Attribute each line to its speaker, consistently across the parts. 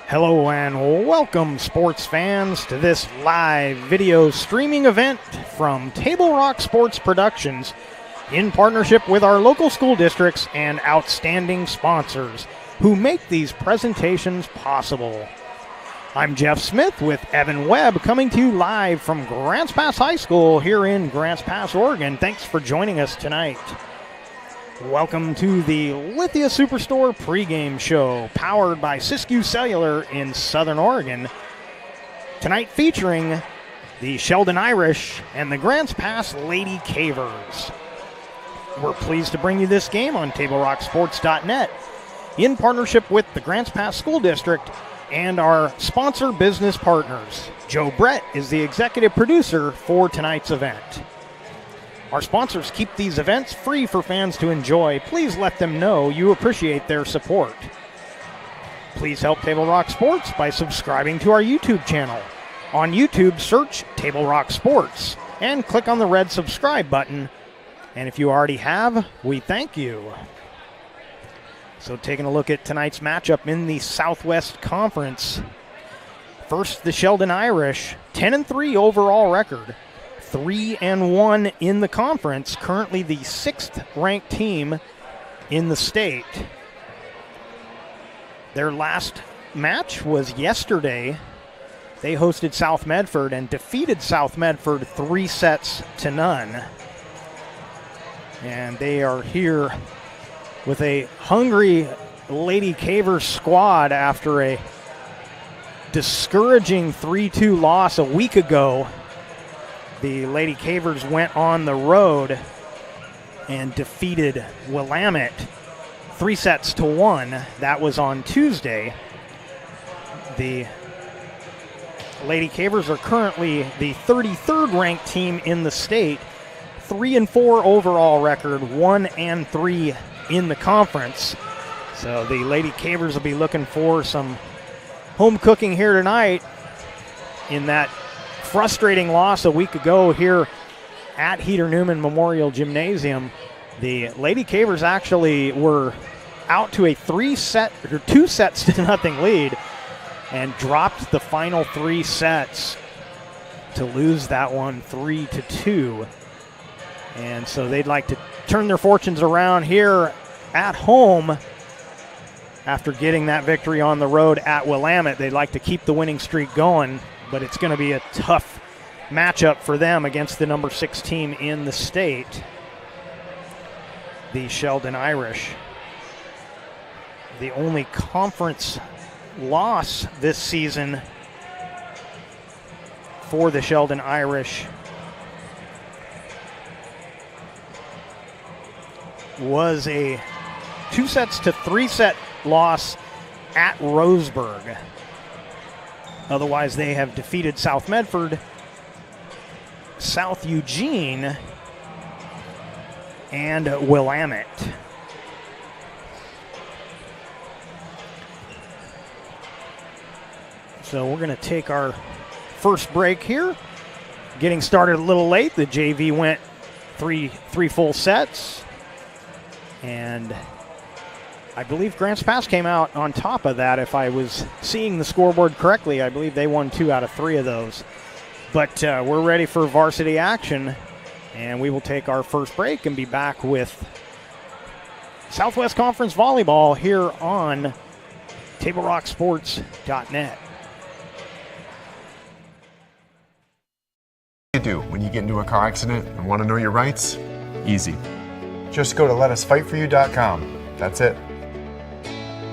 Speaker 1: Hello and welcome, sports fans, to this live video streaming event from Table Rock Sports Productions in partnership with our local school districts and outstanding sponsors who make these presentations possible. I'm Jeff Smith with Evan Webb coming to you live from Grants Pass High School here in Grants Pass, Oregon. Thanks for joining us tonight. Welcome to the Lithia Superstore pregame show, powered by Siskiyou Cellular in Southern Oregon. Tonight featuring the Sheldon Irish and the Grants Pass Lady Cavers. We're pleased to bring you this game on TableRockSports.net in partnership with the Grants Pass School District and our sponsor business partners. Joe Brett is the executive producer for tonight's event. Our sponsors keep these events free for fans to enjoy. Please let them know you appreciate their support. Please help Table Rock Sports by subscribing to our YouTube channel. On YouTube, search Table Rock Sports and click on the red subscribe button. And if you already have, we thank you. So taking a look at tonight's matchup in the Southwest Conference. First, the Sheldon Irish, 10-3 overall record. 3-1 in the conference, currently the 6th ranked team in the state. Their last match was yesterday. They hosted South Medford and defeated South Medford 3-0. And they are here with a hungry Lady Cavers squad after a discouraging 3-2 loss a week ago. The Lady Cavers went on the road and defeated Willamette 3-1. That was on Tuesday. The Lady Cavers are currently the 33rd ranked team in the state, 3-4 overall record, 1-3 in the conference. So the Lady Cavers will be looking for some home cooking here tonight in that frustrating loss a week ago here at Heater Newman Memorial Gymnasium. The Lady Cavers actually were out to a 2-0 lead and dropped the final 3 sets to lose that one 3-2. And so they'd like to turn their fortunes around here at home after getting that victory on the road at Willamette. They'd like to keep the winning streak going, but it's going to be a tough matchup for them against the number 6 team in the state, the Sheldon Irish. The only conference loss this season for the Sheldon Irish was a 2-3 loss at Roseburg. Otherwise, they have defeated South Medford, South Eugene, and Willamette. So we're going to take our first break here. Getting started a little late. The JV went three full sets. And I believe Grants Pass came out on top of that. If I was seeing the scoreboard correctly, I believe they won 2 out of 3 of those. But we're ready for varsity action, and we will take our first break and be back with Southwest Conference Volleyball here on TableRockSports.net.
Speaker 2: What do you do when you get into a car accident and want to know your rights? Easy. Just go to letusfightforyou.com. That's it.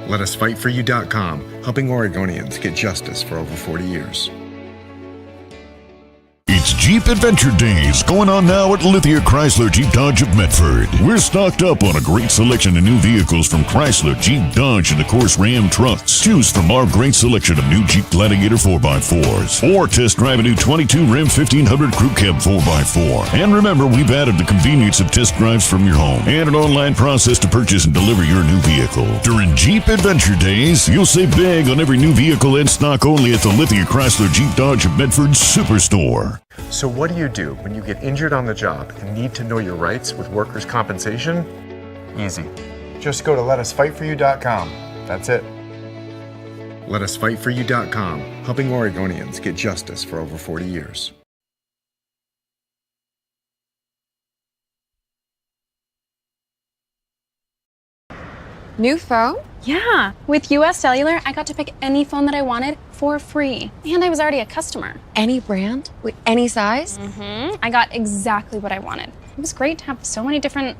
Speaker 2: LetUsFightForYou.com, helping Oregonians get justice for over 40 years.
Speaker 3: It's Jeep Adventure Days going on now at Lithia Chrysler Jeep Dodge of Medford. We're stocked up on a great selection of new vehicles from Chrysler, Jeep, Dodge, and of course Ram trucks. Choose from our great selection of new Jeep Gladiator 4x4s or test drive a new 22 Ram 1500 Crew Cab 4x4. And remember, we've added the convenience of test drives from your home and an online process to purchase and deliver your new vehicle. During Jeep Adventure Days, you'll save big on every new vehicle in stock only at the Lithia Chrysler Jeep Dodge of Medford Superstore.
Speaker 2: So what do you do when you get injured on the job and need to know your rights with workers' compensation? Easy. Just go to LetUsFightForYou.com. That's it. LetUsFightForYou.com, helping Oregonians get justice for over 40 years.
Speaker 4: New phone?
Speaker 5: Yeah, with US Cellular, I got to pick any phone that I wanted for free. And I was already a customer.
Speaker 4: Any brand? With any size?
Speaker 5: I got exactly what I wanted. It was great to have so many different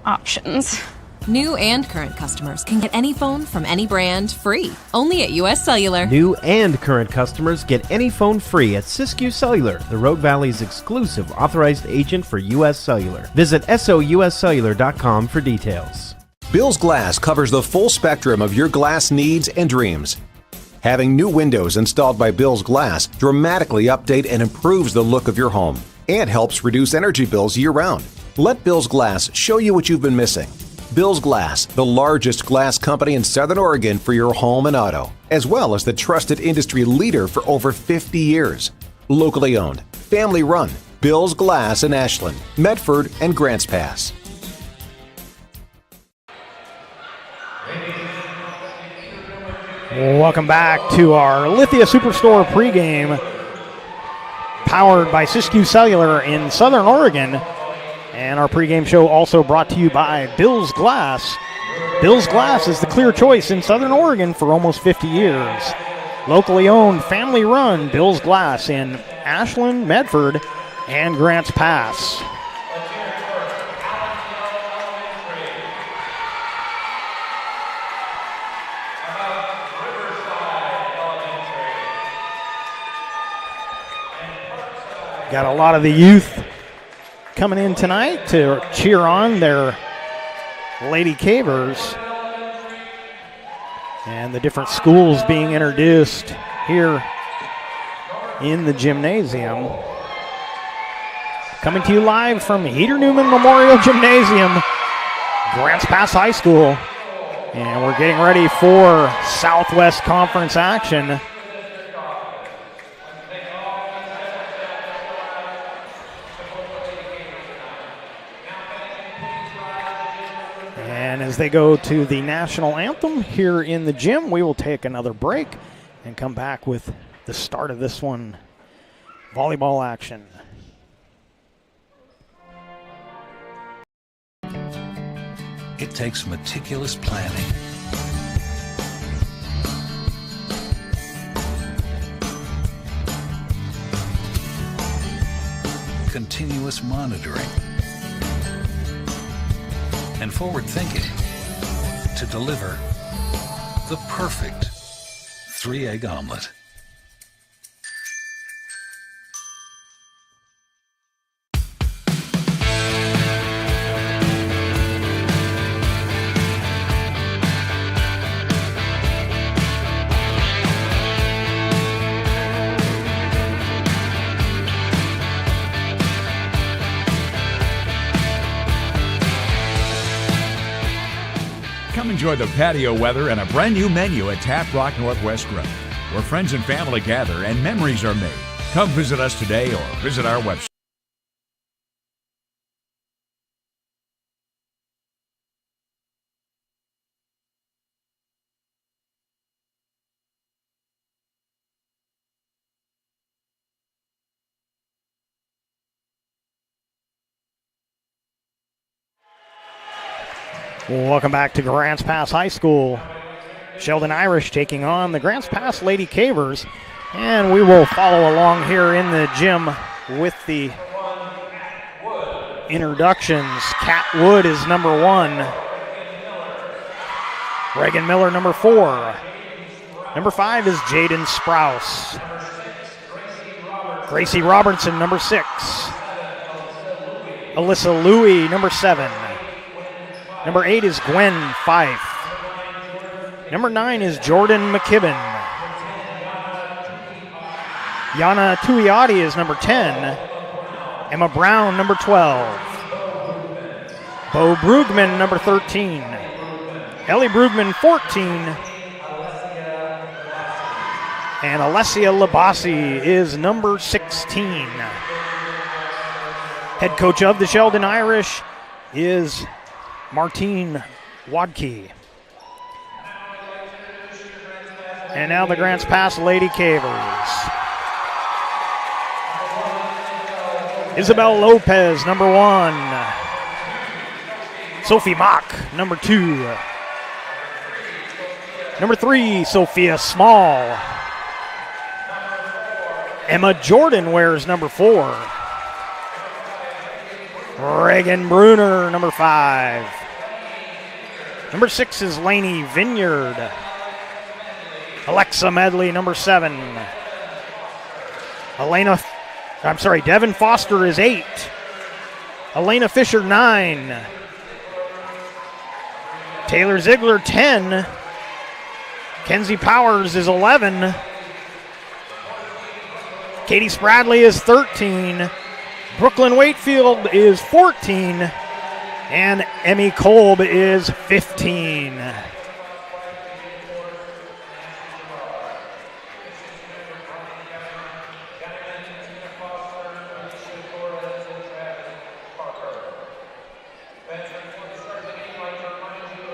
Speaker 5: options.
Speaker 6: New and current customers can get any phone from any brand free, only at US Cellular.
Speaker 7: New and current customers get any phone free at Siskiyou Cellular, the Rogue Valley's exclusive authorized agent for US Cellular. Visit souscellular.com for details.
Speaker 8: Bill's Glass covers the full spectrum of your glass needs and dreams. Having new windows installed by Bill's Glass dramatically update and improves the look of your home and helps reduce energy bills year-round. Let Bill's Glass show you what you've been missing. Bill's Glass, the largest glass company in Southern Oregon for your home and auto, as well as the trusted industry leader for over 50 years. Locally owned, family run, Bill's Glass in Ashland, Medford, and Grants Pass.
Speaker 1: Welcome back to our Lithia Superstore pregame, powered by Siskiyou Cellular in Southern Oregon. And our pregame show also brought to you by Bill's Glass. Bill's Glass is the clear choice in Southern Oregon for almost 50 years. Locally owned, family run Bill's Glass in Ashland, Medford, and Grants Pass. Got a lot of the youth coming in tonight to cheer on their Lady Cavers. And the different schools being introduced here in the gymnasium. Coming to you live from Heater Newman Memorial Gymnasium, Grants Pass High School. And we're getting ready for Southwest Conference action. And as they go to the national anthem here in the gym, we will take another break and come back with the start of this one, volleyball action.
Speaker 9: It takes meticulous planning, continuous monitoring, and forward thinking to deliver the perfect 3-egg omelet.
Speaker 10: Come enjoy the patio weather and a brand new menu at Tap Rock Northwest Grill, where friends and family gather and memories are made. Come visit us today or visit our website.
Speaker 1: Welcome back to Grants Pass High School. Sheldon Irish taking on the Grants Pass Lady Cavers. And we will follow along here in the gym with the introductions. Kat Wood is number 1. Reagan Miller, number 4. Number 5 is Jaden Sprouse. Gracie Robertson, number 6. Alyssa Louie, number 7. Number 8 is Gwen Fife. Number 9 is Jordan McKibben. Yana Tuiati is number 10. Emma Brown, number 12. Bo Brugman, number 13. Ellie Brugman, 14. And Alessia Labasi is number 16. Head coach of the Sheldon Irish is Martine Wadke. And now the Grants Pass Lady Cavers. Isabel Lopez, number 1. Sophie Mock, number 2. Number 3, Sophia Small. Emma Jordan wears number 4. Reagan Bruner, number 5. Number 6 is Lainey Vineyard. Alexa Medley, number 7. Devin Foster is 8. Elena Fisher, 9. Taylor Ziegler, 10. Kenzie Powers is 11. Katie Spradley is 13. Brooklyn Wakefield is 14. And Emmy Kolb is 15.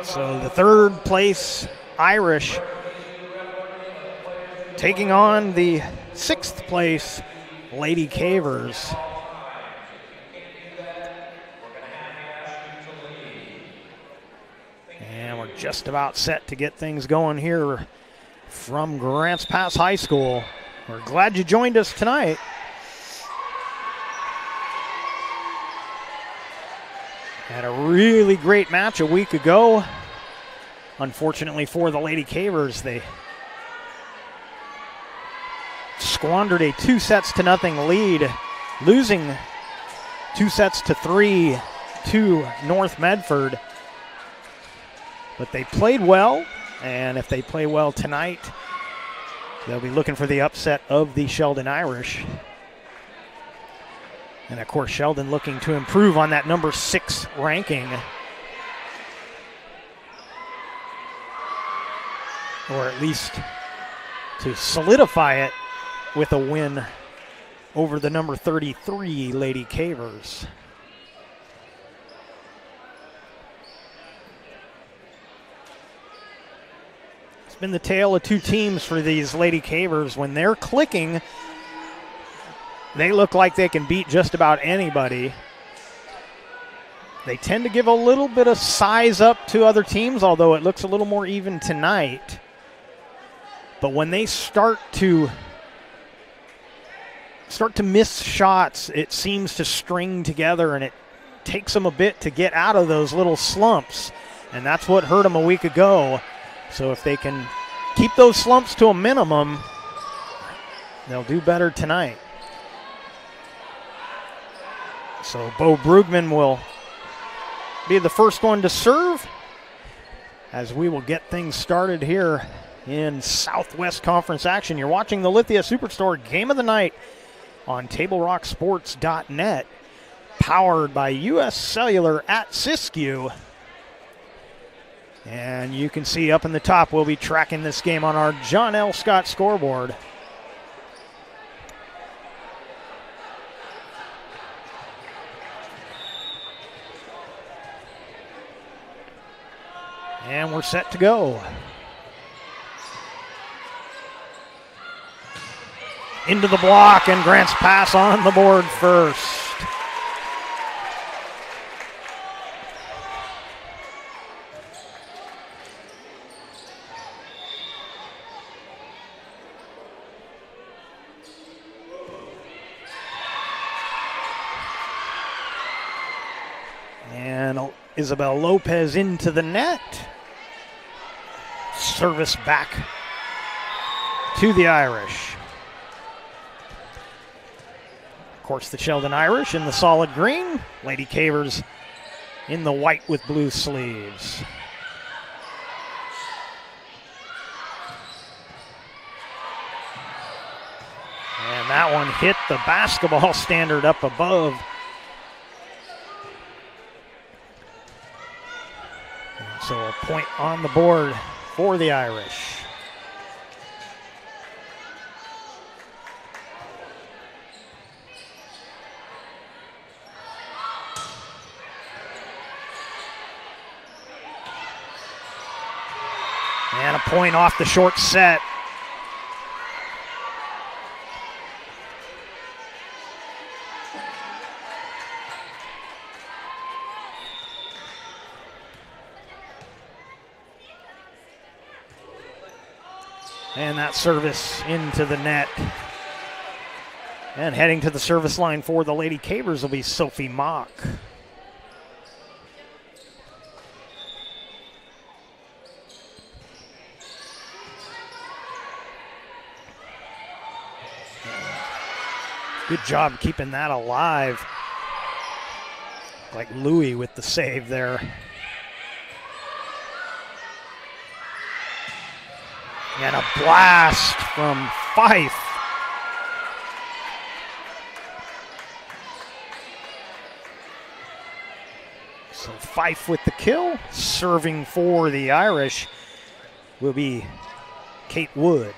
Speaker 1: So the third place Irish taking on the 6th place Lady Cavers. And we're just about set to get things going here from Grants Pass High School. We're glad you joined us tonight. Had a really great match a week ago. Unfortunately for the Lady Cavers, they squandered a 2-0 lead, losing 2-3 to North Medford. But they played well, and if they play well tonight, they'll be looking for the upset of the Sheldon Irish. And of course, Sheldon looking to improve on that number 6 ranking. Or at least to solidify it with a win over the number 33 Lady Cavers. It's been the tale of two teams for these Lady Cavers. When they're clicking, they look like they can beat just about anybody. They tend to give a little bit of size up to other teams, although it looks a little more even tonight. But when they start to miss shots, it seems to string together, and it takes them a bit to get out of those little slumps. And that's what hurt them a week ago. So if they can keep those slumps to a minimum, they'll do better tonight. So Bo Brugman will be the first one to serve as we will get things started here in Southwest Conference action. You're watching the Lithia Superstore Game of the Night on TableRockSports.net, powered by U.S. Cellular at Siskiyou. And you can see up in the top, we'll be tracking this game on our John L. Scott scoreboard. And we're set to go. Into the block, and Grants Pass on the board first. And Isabel Lopez into the net. Service back to the Irish. Of course, the Sheldon Irish in the solid green. Lady Cavers in the white with blue sleeves. And that one hit the basketball standard up above. And so a point on the board for the Irish. And a point off the short set And that service into the net. And heading to the service line for the Lady Cavers will be Sophie Mock. Good job keeping that alive. Like Louis with the save there. And a blast from Fife. So Fife with the kill. Serving for the Irish will be Kate Wood.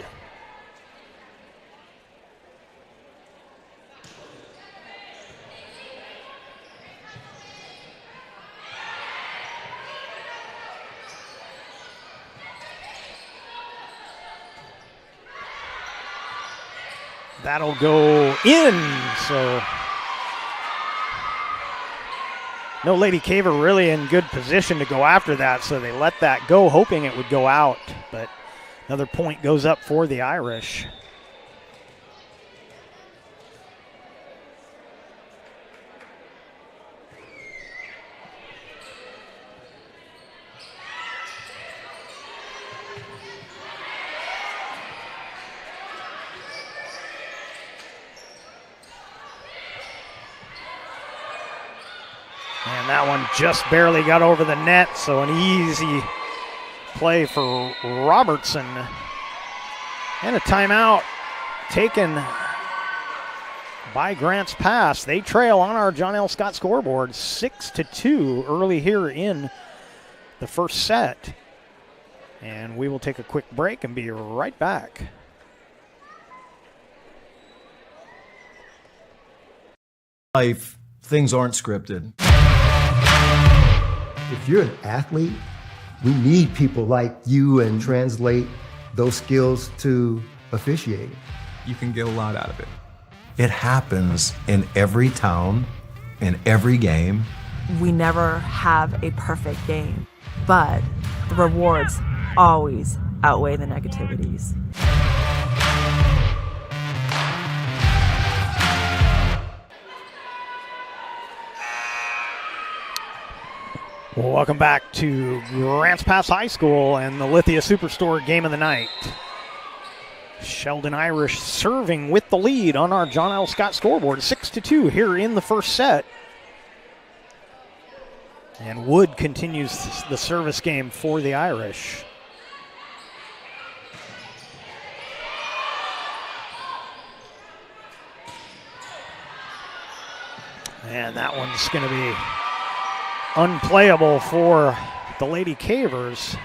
Speaker 1: That'll go in, so no Lady Caver really in good position to go after that, so they let that go, hoping it would go out, but another point goes up for the Irish. And that one just barely got over the net, so an easy play for Robertson. And a timeout taken by Grants Pass. They trail on our John L. Scott scoreboard 6-2 early here in the first set. And we will take a quick break and be right back.
Speaker 11: Life, things aren't scripted.
Speaker 12: If you're an athlete, we need people like you and translate those skills to officiating.
Speaker 13: You can get a lot out of it.
Speaker 11: It happens in every town, in every game.
Speaker 14: We never have a perfect game, but the rewards always outweigh the negativities.
Speaker 1: Well, welcome back to Grants Pass High School and the Lithia Superstore game of the night. Sheldon Irish serving with the lead on our John L. Scott scoreboard, 6-2 here in the first set. And Wood continues the service game for the Irish. And that one's going to be unplayable for the Lady Cavers.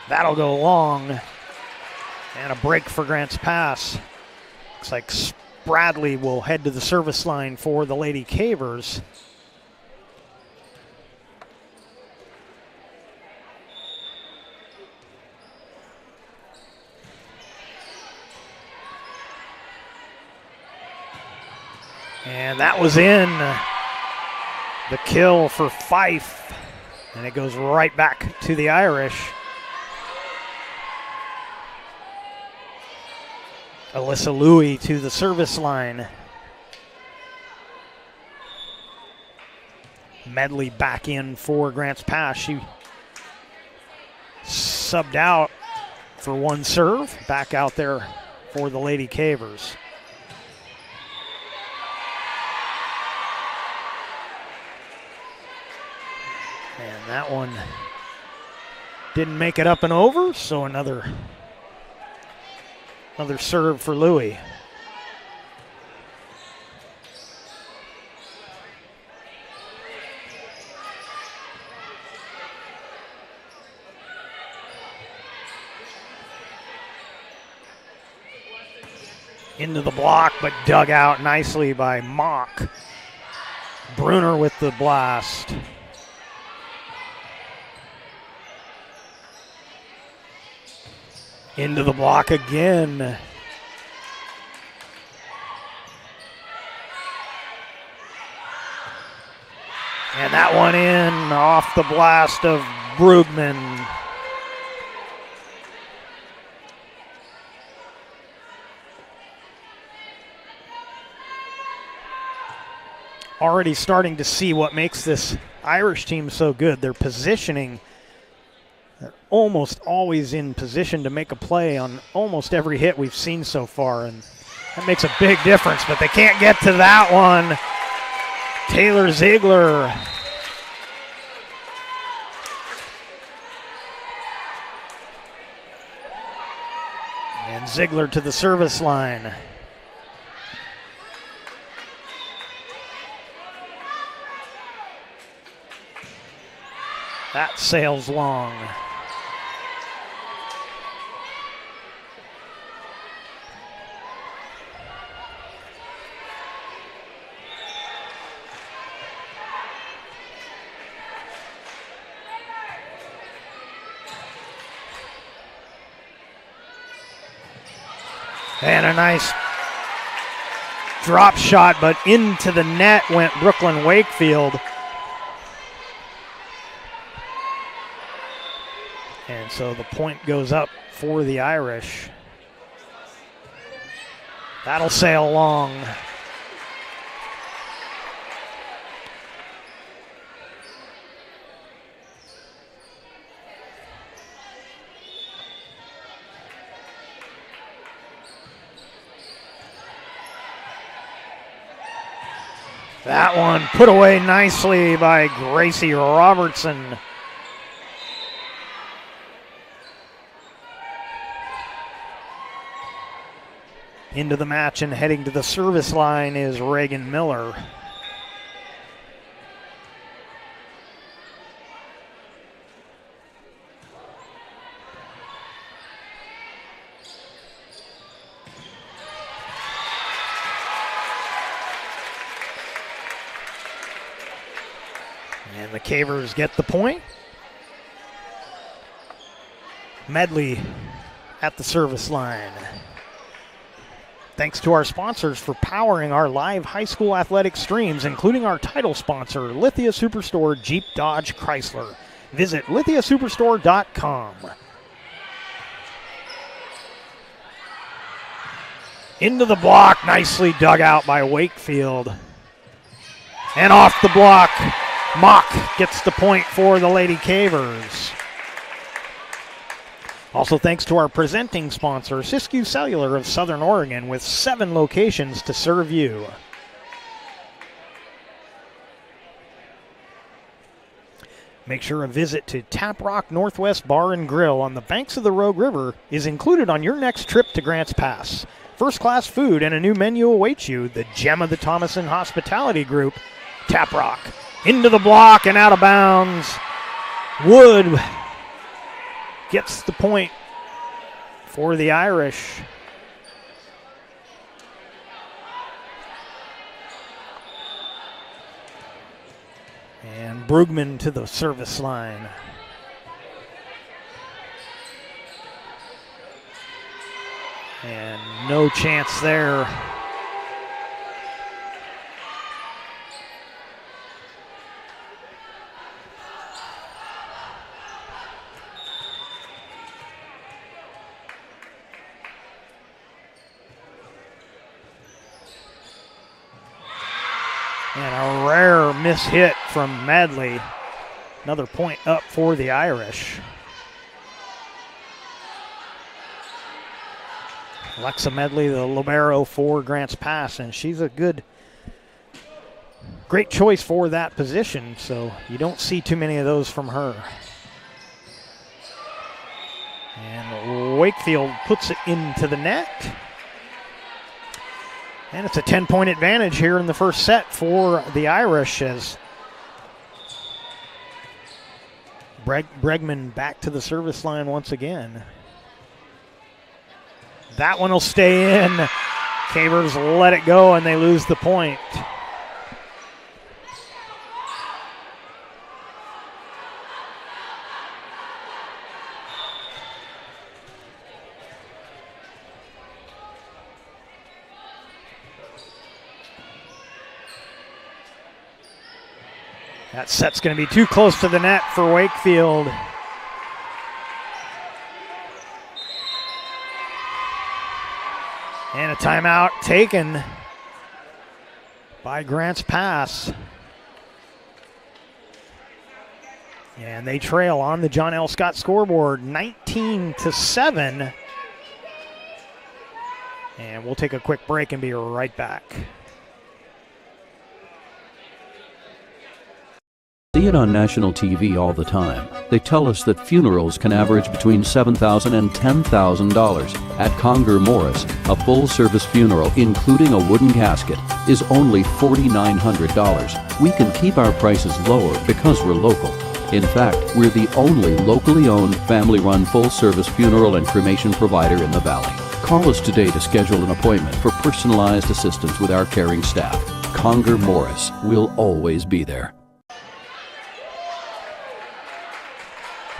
Speaker 1: That'll go long. And a break for Grants Pass. Looks like Bradley will head to the service line for the Lady Cavers. And that was in. The kill for Fife. And it goes right back to the Irish. Alyssa Louis to the service line. Medley back in for Grants Pass. She subbed out for one serve. Back out there for the Lady Cavers. And that one didn't make it up and over, so another serve for Louis. Into the block, but dug out nicely by Mock. Bruner with the blast. Into the block again. And that one in off the blast of Brugman. Already starting to see what makes this Irish team so good. Their positioning, they're almost always in position to make a play on almost every hit we've seen so far, and that makes a big difference, but they can't get to that one. Taylor Ziegler. And Ziegler to the service line. That sails long. And a nice drop shot, but into the net went Brooklyn Wakefield. And so the point goes up for the Irish. That'll sail long. That one put away nicely by Gracie Robertson. Into the match and heading to the service line is Reagan Miller. And the Cavers get the point. Medley at the service line. Thanks to our sponsors for powering our live high school athletic streams, including our title sponsor, Lithia Superstore Jeep Dodge Chrysler. Visit lithiasuperstore.com. Into the block, nicely dug out by Wakefield. And off the block, Mock gets the point for the Lady Cavers. Also thanks to our presenting sponsor, Siskiyou Cellular of Southern Oregon, with 7 locations to serve you. Make sure a visit to Tap Rock Northwest Bar and Grill on the banks of the Rogue River is included on your next trip to Grants Pass. First-class food and a new menu awaits you. The gem of the Thomason Hospitality Group, Tap Rock. Into the block and out of bounds. Wood gets the point for the Irish. And Brugman to the service line. And no chance there. And a rare miss-hit from Medley. Another point up for the Irish. Alexa Medley, the libero for Grants Pass, and she's a great choice for that position, so you don't see too many of those from her. And Wakefield puts it into the net. And it's a 10-point advantage here in the first set for the Irish as Bregman back to the service line once again. That one will stay in. Cavers let it go and they lose the point. That set's going to be too close to the net for Wakefield. And a timeout taken by Grants Pass. And they trail on the John L. Scott scoreboard 19-7. And we'll take a quick break and be right back.
Speaker 15: See it on national TV all the time. They tell us that funerals can average between $7,000 and $10,000. At Conger Morris, a full-service funeral, including a wooden casket, is only $4,900. We can keep our prices lower because we're local. In fact, we're the only locally owned, family-run, full-service funeral and cremation provider in the Valley. Call us today to schedule an appointment for personalized assistance with our caring staff. Conger Morris, we'll always be there.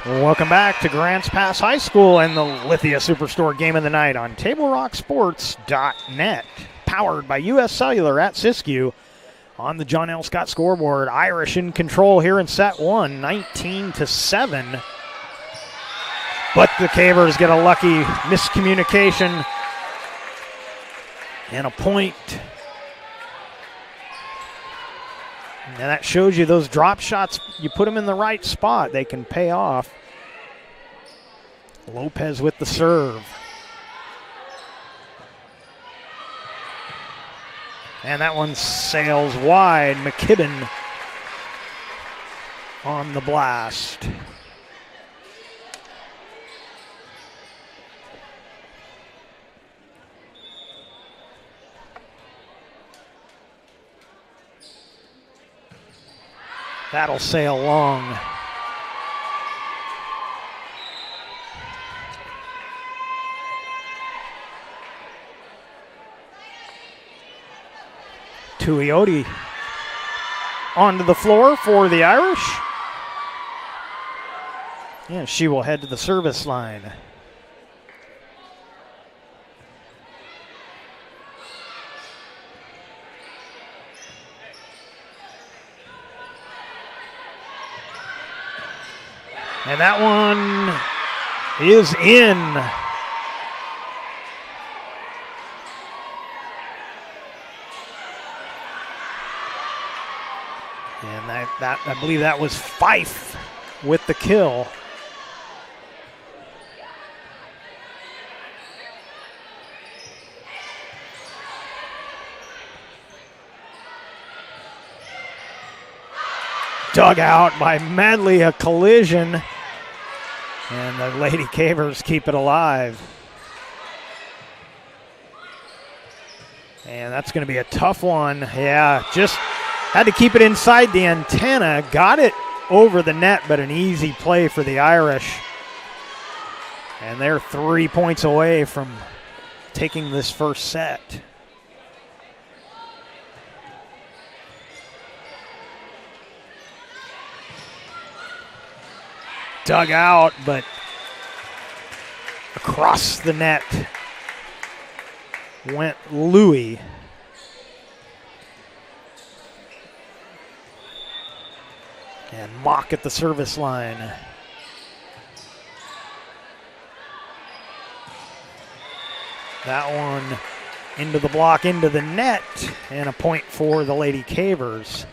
Speaker 1: Welcome back to Grants Pass High School and the Lithia Superstore Game of the Night on TableRockSports.net. Powered by U.S. Cellular at Siskiyou. On the John L. Scott scoreboard, Irish in control here in set one, 19-7. But the Cavers get a lucky miscommunication and a point. And that shows you those drop shots, you put them in the right spot, they can pay off. Lopez with the serve. And that one sails wide. McKibben on the blast. That'll sail long. Tuioti onto the floor for the Irish. And she will head to the service line. And that one is in. And that I believe that was Fife with the kill. Dug out by Medley, a collision. And the Lady Cavers keep it alive. And that's going to be a tough one. Yeah, just had to keep it inside the antenna. Got it over the net, but an easy play for the Irish. And they're 3 points away from taking this first set. Dug out, but across the net went Louis. And Mock at the service line. That one into the block, into the net, and a point for the Lady Cavers.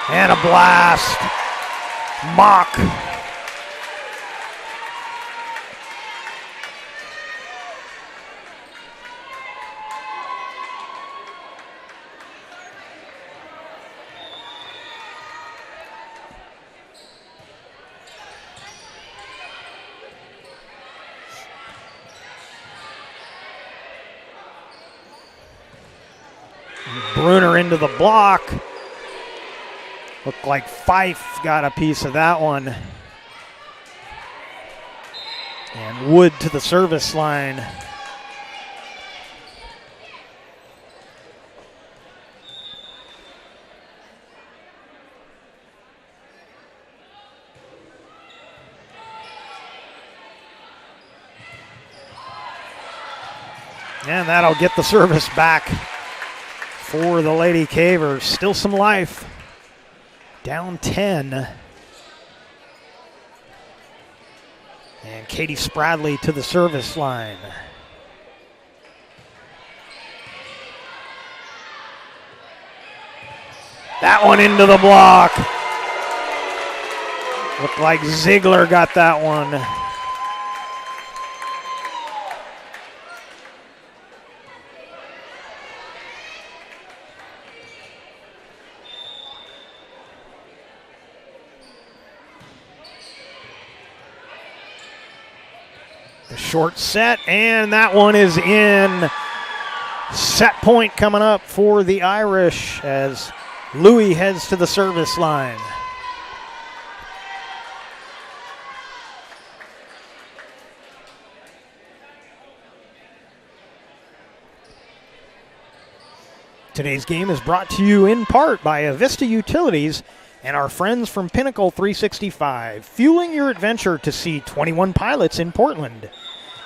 Speaker 1: And a blast. Mock. Bruner into the block. Looked like Fife got a piece of that one. And Wood to the service line. And that'll get the service back for the Lady Cavers. Still some life. Down 10. And Katie Spradley to the service line. That one into the block. Looked like Ziegler got that one. The short set, and that one is in. Set point coming up for the Irish as Louis heads to the service line. Today's game is brought to you in part by Avista Utilities and our friends from Pinnacle 365, fueling your adventure to see 21 pilots in Portland.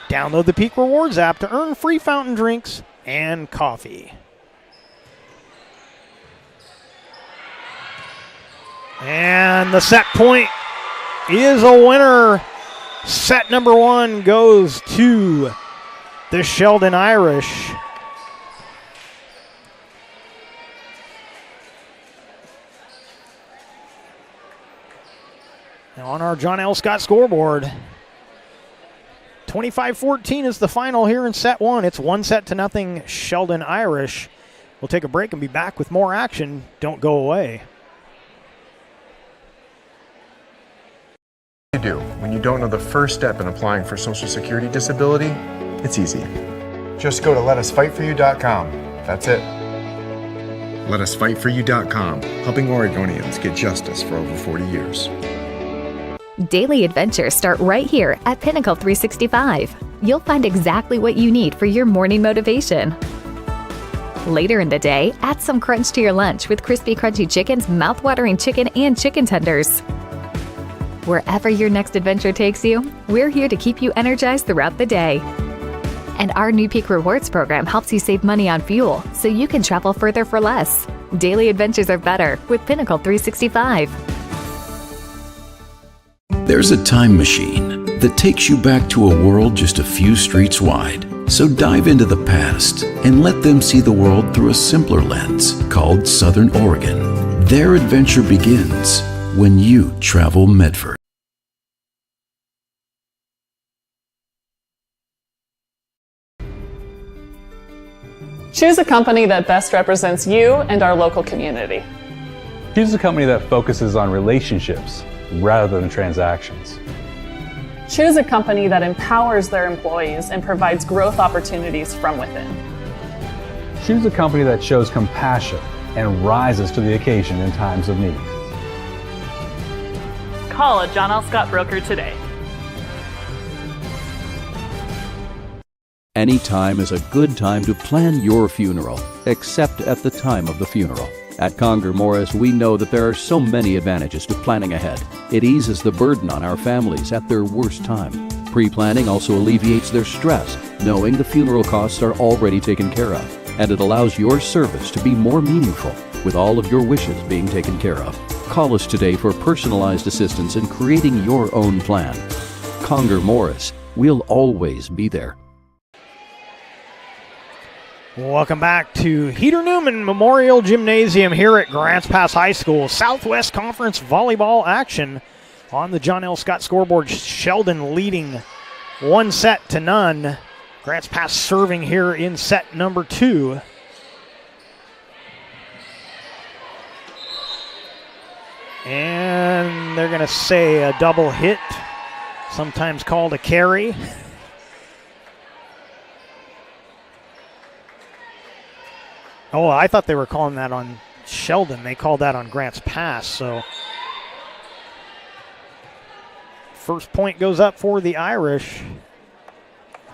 Speaker 1: Download the Peak Rewards app to earn free fountain drinks and coffee. And the set point is a winner. Set number 1 goes to the Sheldon Irish. Now on our John L. Scott scoreboard, 25-14 is the final here in set 1. It's 1-0 Sheldon Irish. We'll take a break and be back with more action. Don't go away.
Speaker 2: You do when you don't know the first step in applying for Social Security disability? It's easy. Just go to letusfightforyou.com. That's it. Letusfightforyou.com, helping Oregonians get justice for over 40 years.
Speaker 16: Daily adventures start right here at Pinnacle 365. You'll find exactly what you need for your morning motivation. Later in the day, add some crunch to your lunch with Crispy Crunchy Chicken's mouth-watering chicken and chicken tenders. Wherever your next adventure takes you, we're here to keep you energized throughout the day. And our new Peak Rewards program helps you save money on fuel so you can travel further for less. Daily adventures are better with Pinnacle 365.
Speaker 17: There's a time machine that takes you back to a world just a few streets wide. So dive into the past and let them see the world through a simpler lens called Southern Oregon. Their adventure begins when you travel Medford.
Speaker 18: Choose a company that best represents you and our local community.
Speaker 19: Choose a company that focuses on relationships rather than transactions.
Speaker 18: Choose a company that empowers their employees and provides growth opportunities from within.
Speaker 19: Choose a company that shows compassion and rises to the occasion in times of need.
Speaker 18: Call a John L. Scott broker today.
Speaker 15: Any time is a good time to plan your funeral, except at the time of the funeral. At Conger Morris, we know that there are so many advantages to planning ahead. It eases the burden on our families at their worst time. Pre-planning also alleviates their stress, knowing the funeral costs are already taken care of. And it allows your service to be more meaningful, with all of your wishes being taken care of. Call us today for personalized assistance in creating your own plan. Conger Morris, we'll always be there.
Speaker 1: Welcome back to Heater Newman Memorial Gymnasium here at Grants Pass High School. Southwest Conference volleyball action on the John L. Scott scoreboard. Sheldon leading 1-0. Grants Pass serving here in set number 2. And they're going to say a double hit, sometimes called a carry. Oh, I thought they were calling that on Sheldon. They called that on Grants Pass. So first point goes up for the Irish,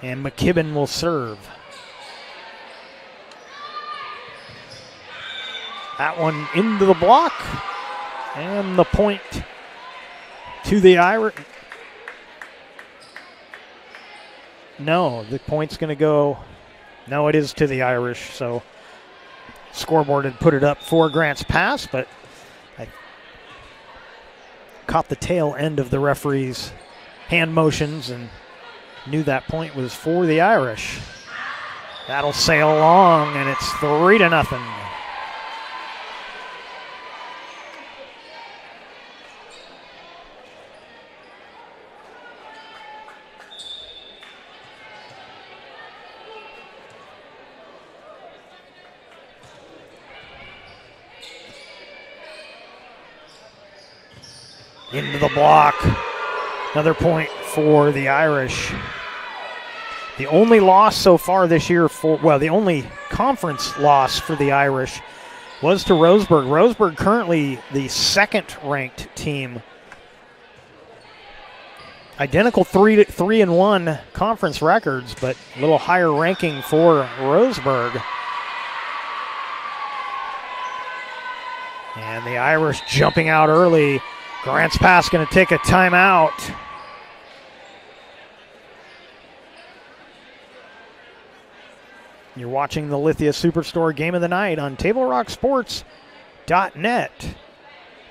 Speaker 1: and McKibben will serve. That one into the block, and the point to the Irish. No, the point's going to go No, it is to the Irish, so scoreboard had put it up for Grants Pass, but I caught the tail end of the referee's hand motions and knew that point was for the Irish. That'll sail along, and it's 3-0. Into the block. Another point for the Irish. The only loss so far this year the only conference loss for the Irish was to Roseburg. Roseburg currently the second-ranked team. Identical 3-1 conference records, but a little higher ranking for Roseburg. And the Irish jumping out early. Grants Pass going to take a timeout. You're watching the Lithia Superstore Game of the Night on TableRockSports.net.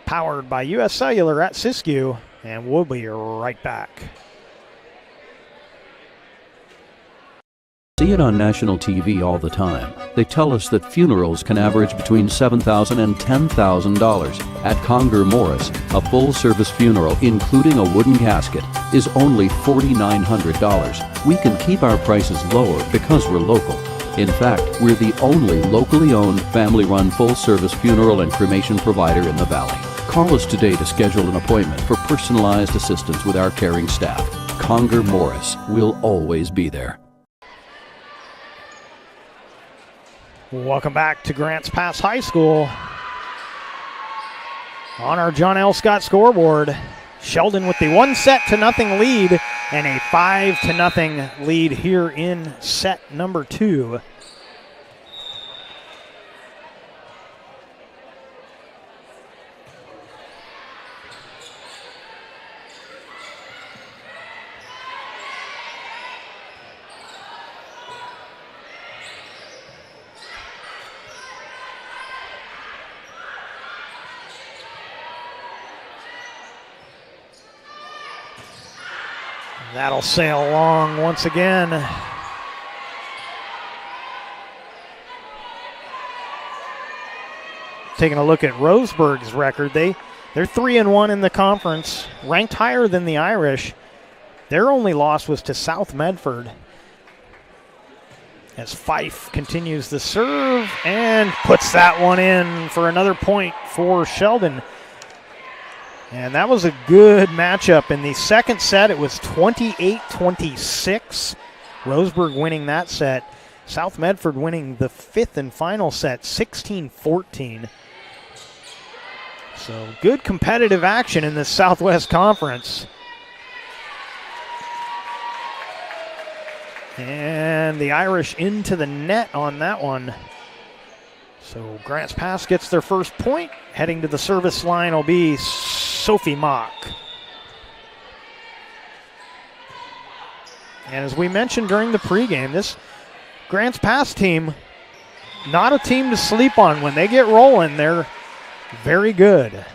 Speaker 1: Powered by US Cellular at Siskiyou. And we'll be right back.
Speaker 15: See it on national TV all the time. They tell us that funerals can average between $7,000 and $10,000. At Conger Morris, a full-service funeral, including a wooden casket, is only $4,900. We can keep our prices lower because we're local. In fact, we're the only locally owned, family-run, full-service funeral and cremation provider in the Valley. Call us today to schedule an appointment for personalized assistance with our caring staff. Conger Morris will always be there.
Speaker 1: Welcome back to Grants Pass High School. On our John L. Scott scoreboard, Sheldon with the 1-0 lead and a 5-0 lead here in set number 2. That'll sail along once again. Taking a look at Roseburg's record, they're 3-1 in the conference, ranked higher than the Irish. Their only loss was to South Medford. As Fife continues the serve and puts that one in for another point for Sheldon. And that was a good matchup. In the second set, it was 28-26. Roseburg winning that set. South Medford winning the fifth and final set, 16-14. So good competitive action in the Southwest Conference. And the Irish into the net on that one. So Grants Pass gets their first point. Heading to the service line will be Sophie Mock. And as we mentioned during the pregame, this Grants Pass team, not a team to sleep on. When they get rolling, they're very good.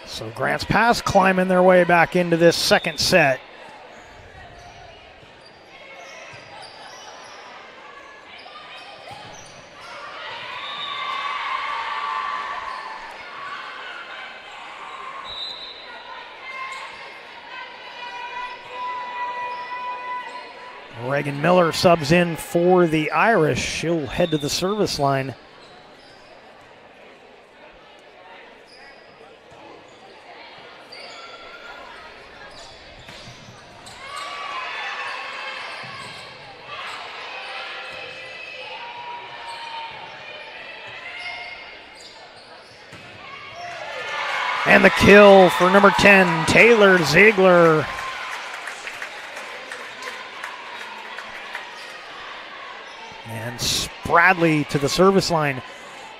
Speaker 1: So Grants Pass climbing their way back into this second set. Reagan Miller subs in for the Irish. She'll head to the service line. And the kill for number 10, Taylor Ziegler. And Spradley to the service line.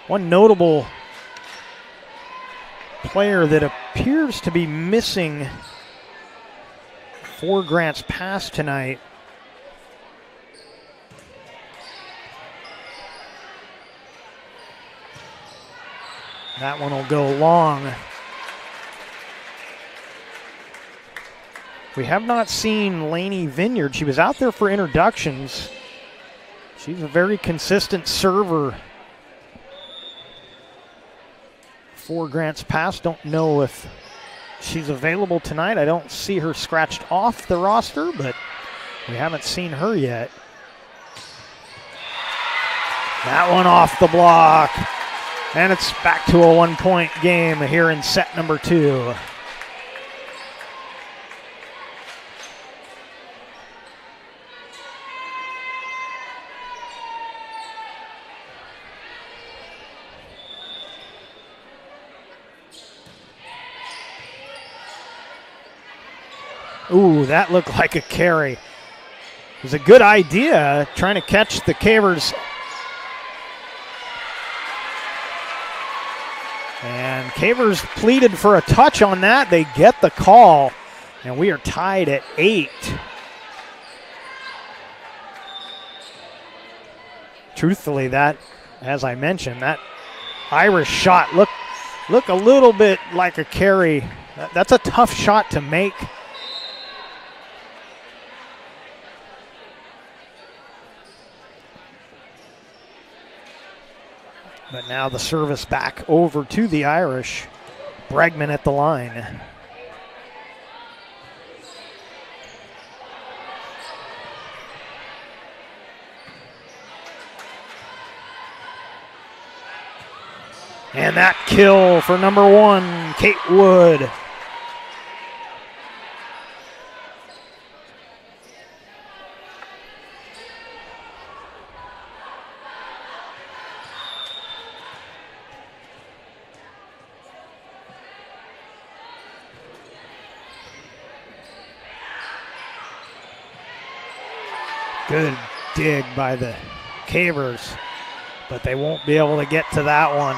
Speaker 1: One notable player that appears to be missing for Grant's pass tonight. That one will go long. We have not seen Lainey Vineyard. She was out there for introductions. She's a very consistent server for Grant's Pass. Don't know if she's available tonight. I don't see her scratched off the roster, but we haven't seen her yet. That one off the block. And it's back to a one-point game here in set number 2. Ooh, that looked like a carry. It was a good idea trying to catch the Cavers. And Cavers pleaded for a touch on that. They get the call, and we are tied at 8. Truthfully, that, as I mentioned, that Irish shot looked a little bit like a carry. That's a tough shot to make. But now the service back over to the Irish. Bregman at the line. And that kill for number 1, Kate Wood. Good dig by the Cavers, but they won't be able to get to that one.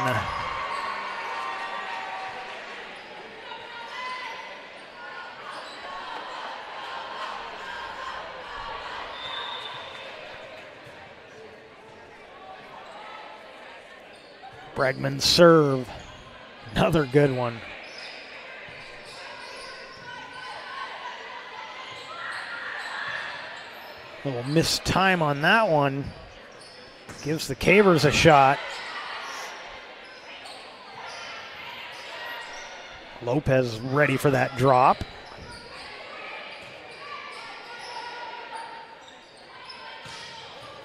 Speaker 1: Bregman serve, another good one. A little missed time on that one. Gives the Cavers a shot. Lopez ready for that drop.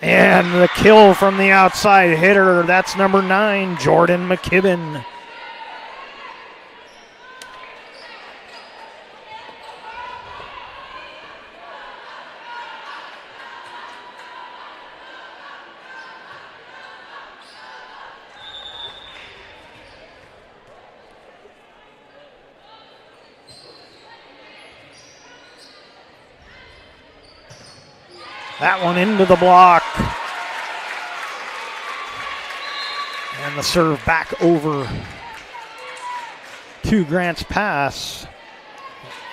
Speaker 1: And the kill from the outside hitter. That's number 9, Jordan McKibben. That one into the block. And the serve back over to Grant's Pass.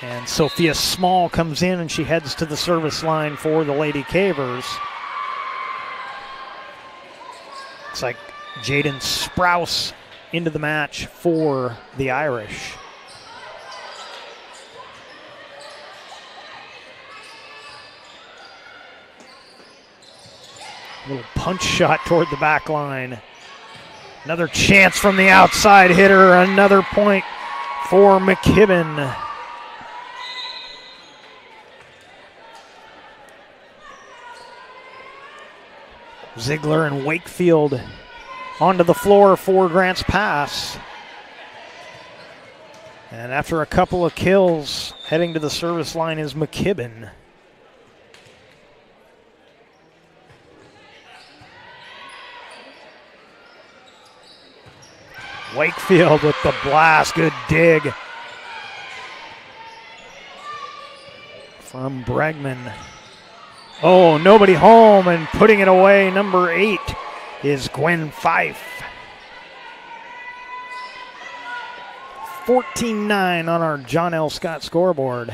Speaker 1: And Sophia Small comes in and she heads to the service line for the Lady Cavers. Looks like Jaden Sprouse into the match for the Irish. Little punch shot toward the back line. Another chance from the outside hitter. Another point for McKibben. Ziegler and Wakefield onto the floor for Grant's Pass. And after a couple of kills, heading to the service line is McKibben. Wakefield with the blast. Good dig from Bregman. Oh, nobody home, and putting it away, number 8 is Gwen Fife. 14-9 on our John L. Scott scoreboard.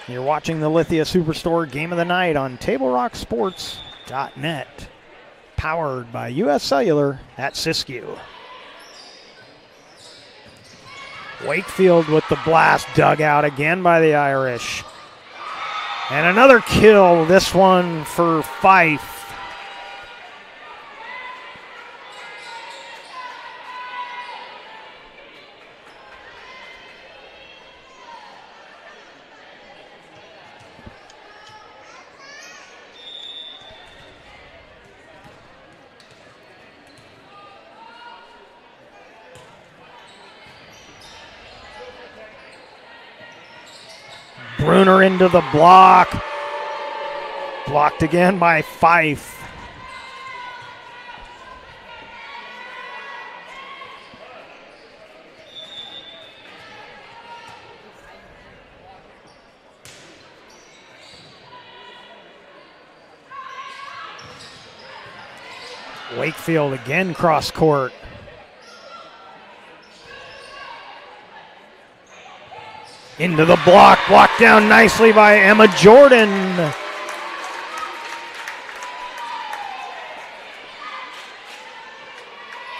Speaker 1: You're watching the Lithia Superstore Game of the Night on TableRockSports.net. Powered by U.S. Cellular at Siskiyou. Wakefield with the blast, dug out again by the Irish. And another kill, this one for Fife. Bruner into the block. Blocked again by Fife. Wakefield again cross court. Into the block, blocked down nicely by Emma Jordan.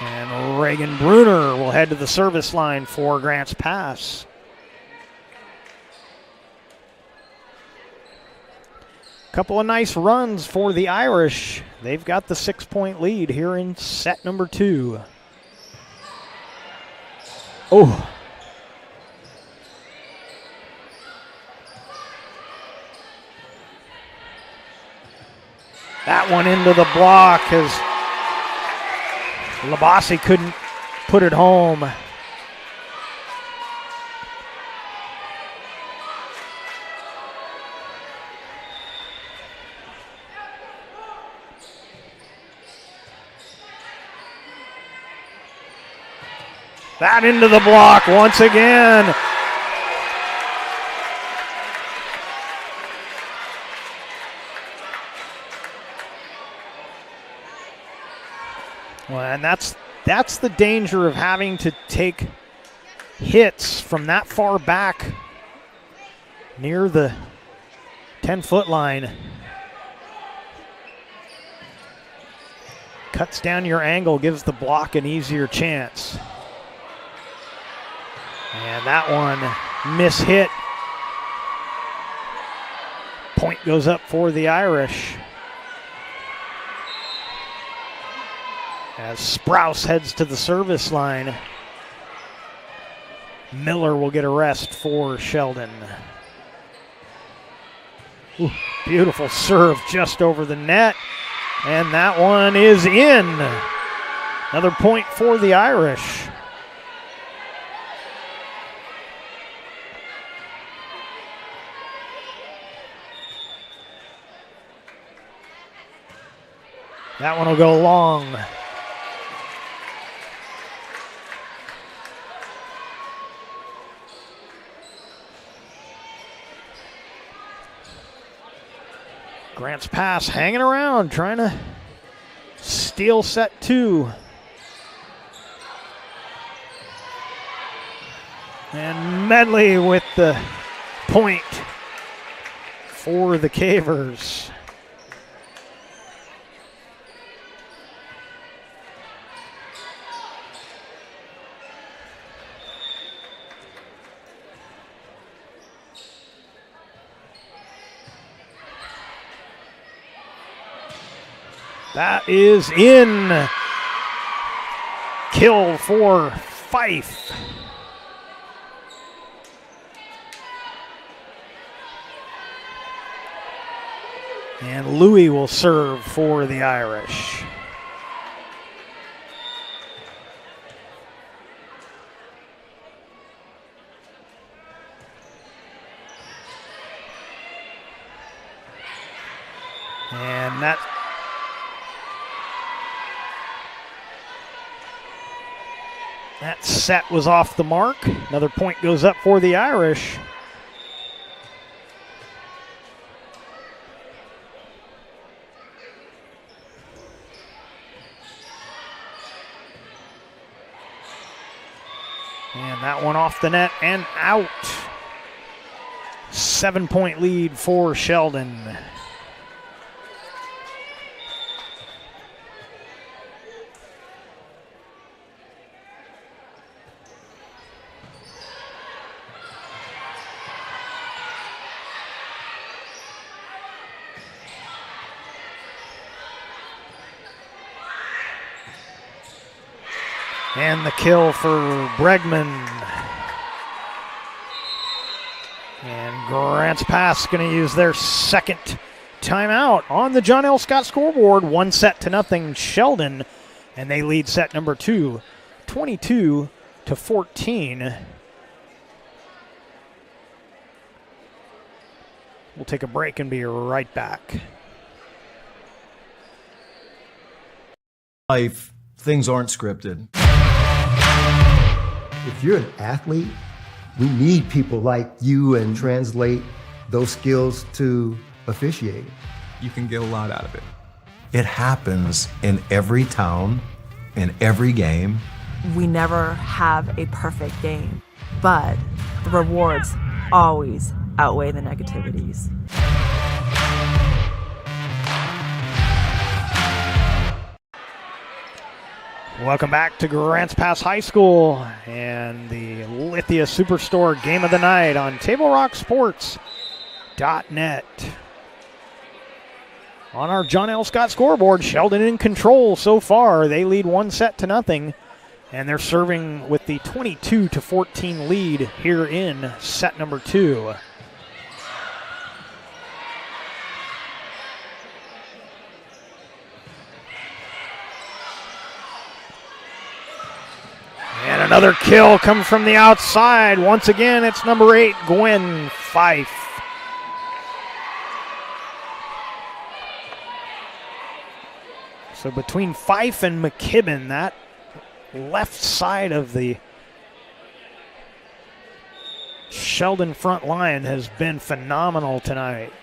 Speaker 1: And Reagan Bruner will head to the service line for Grants Pass. Couple of nice runs for the Irish. They've got the 6-point lead here in set number 2. Oh. That one into the block as Labasi couldn't put it home. That into the block once again. Well, and that's the danger of having to take hits from that far back near the 10-foot line. Cuts down your angle, gives the block an easier chance. And that one mishit. Point goes up for the Irish. As Sprouse heads to the service line, Miller will get a rest for Sheldon. Ooh, beautiful serve just over the net, and that one is in. Another point for the Irish. That one will go long. Grants Pass hanging around, trying to steal set 2. And Medley with the point for the Cavers. That is in. Kill for Fife. And Louis will serve for the Irish. And that That set was off the mark. Another point goes up for the Irish. And that one off the net and out. 7-point lead for Sheldon. And the kill for Bregman. And Grants Pass going to use their second timeout on the John L. Scott scoreboard. 1-0 Sheldon, and they lead set number 2, 22-14. We'll take a break and be right back.
Speaker 11: Life, things aren't scripted.
Speaker 12: If you're an athlete, we need people like you and translate those skills to officiating.
Speaker 13: You can get a lot out of it.
Speaker 11: It happens in every town, in every game.
Speaker 14: We never have a perfect game, but the rewards always outweigh the negativities.
Speaker 1: Welcome back to Grants Pass High School and the Lithia Superstore Game of the Night on TableRockSports.net. On our John L. Scott scoreboard, Sheldon in control so far. They lead 1-0, and they're serving with the 22-14 lead here in set number 2. And another kill comes from the outside. Once again, it's number 8, Gwen Fife. So between Fife and McKibben, that left side of the Sheldon front line has been phenomenal tonight.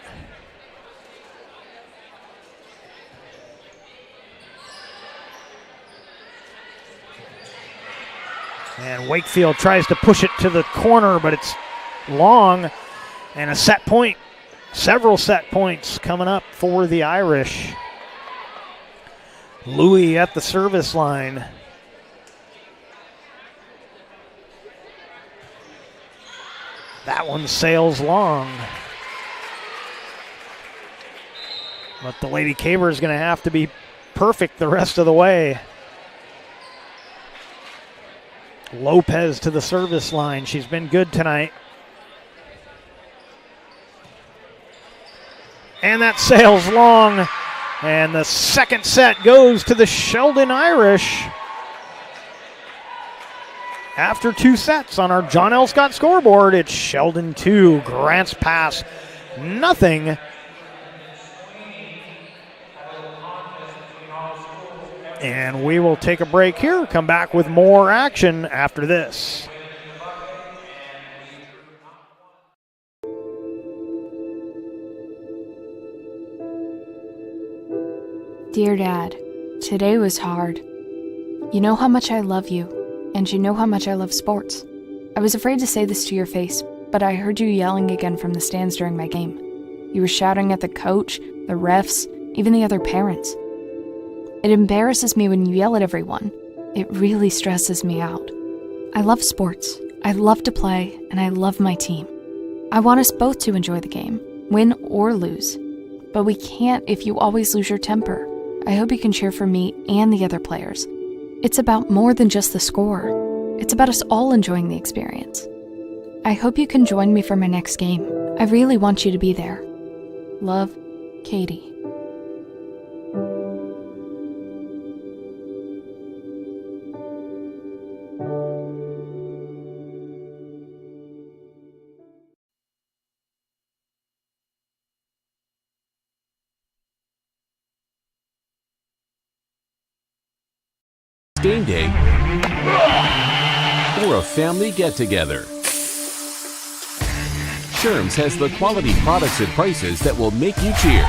Speaker 1: And Wakefield tries to push it to the corner, but it's long. And a set point, several set points coming up for the Irish. Louis at the service line. That one sails long. But the Lady Caber is going to have to be perfect the rest of the way. Lopez to the service line. She's been good tonight. And that sails long. And the second set goes to the Sheldon Irish. After 2 sets on our John L. Scott scoreboard, it's Sheldon 2, Grants Pass nothing. And we will take a break here, come back with more action after this.
Speaker 20: Dear Dad, today was hard. You know how much I love you, and you know how much I love sports. I was afraid to say this to your face, but I heard you yelling again from the stands during my game. You were shouting at the coach, the refs, even the other parents. It embarrasses me when you yell at everyone. It really stresses me out. I love sports. I love to play, and I love my team. I want us both to enjoy the game, win or lose. But we can't if you always lose your temper. I hope you can cheer for me and the other players. It's about more than just the score. It's about us all enjoying the experience. I hope you can join me for my next game. I really want you to be there. Love, Katie.
Speaker 21: Game day. or a family get-together. Sherm's has the quality products and prices that will make you cheer.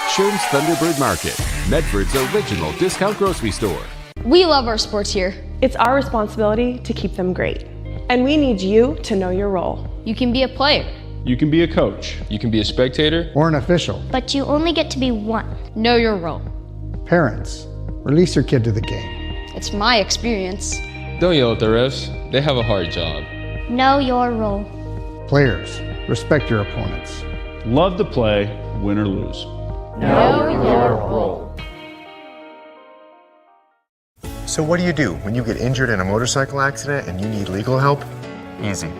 Speaker 21: Sherm's Thunderbird Market, Medford's original discount grocery store.
Speaker 22: We love our sports here.
Speaker 23: It's our responsibility to keep them great. And we need you to know your role.
Speaker 22: You can be a player.
Speaker 24: You can be a coach. You can be a spectator.
Speaker 25: Or an official.
Speaker 26: But you only get to be one.
Speaker 22: Know your role.
Speaker 25: Parents, release your kid to the game.
Speaker 22: It's my experience.
Speaker 24: Don't yell at the refs. They have a hard job.
Speaker 26: Know your role.
Speaker 25: Players, respect your opponents.
Speaker 24: Love to play, win or lose.
Speaker 26: Know your role.
Speaker 2: So what do when you get injured in a motorcycle accident and you need legal help? Easy.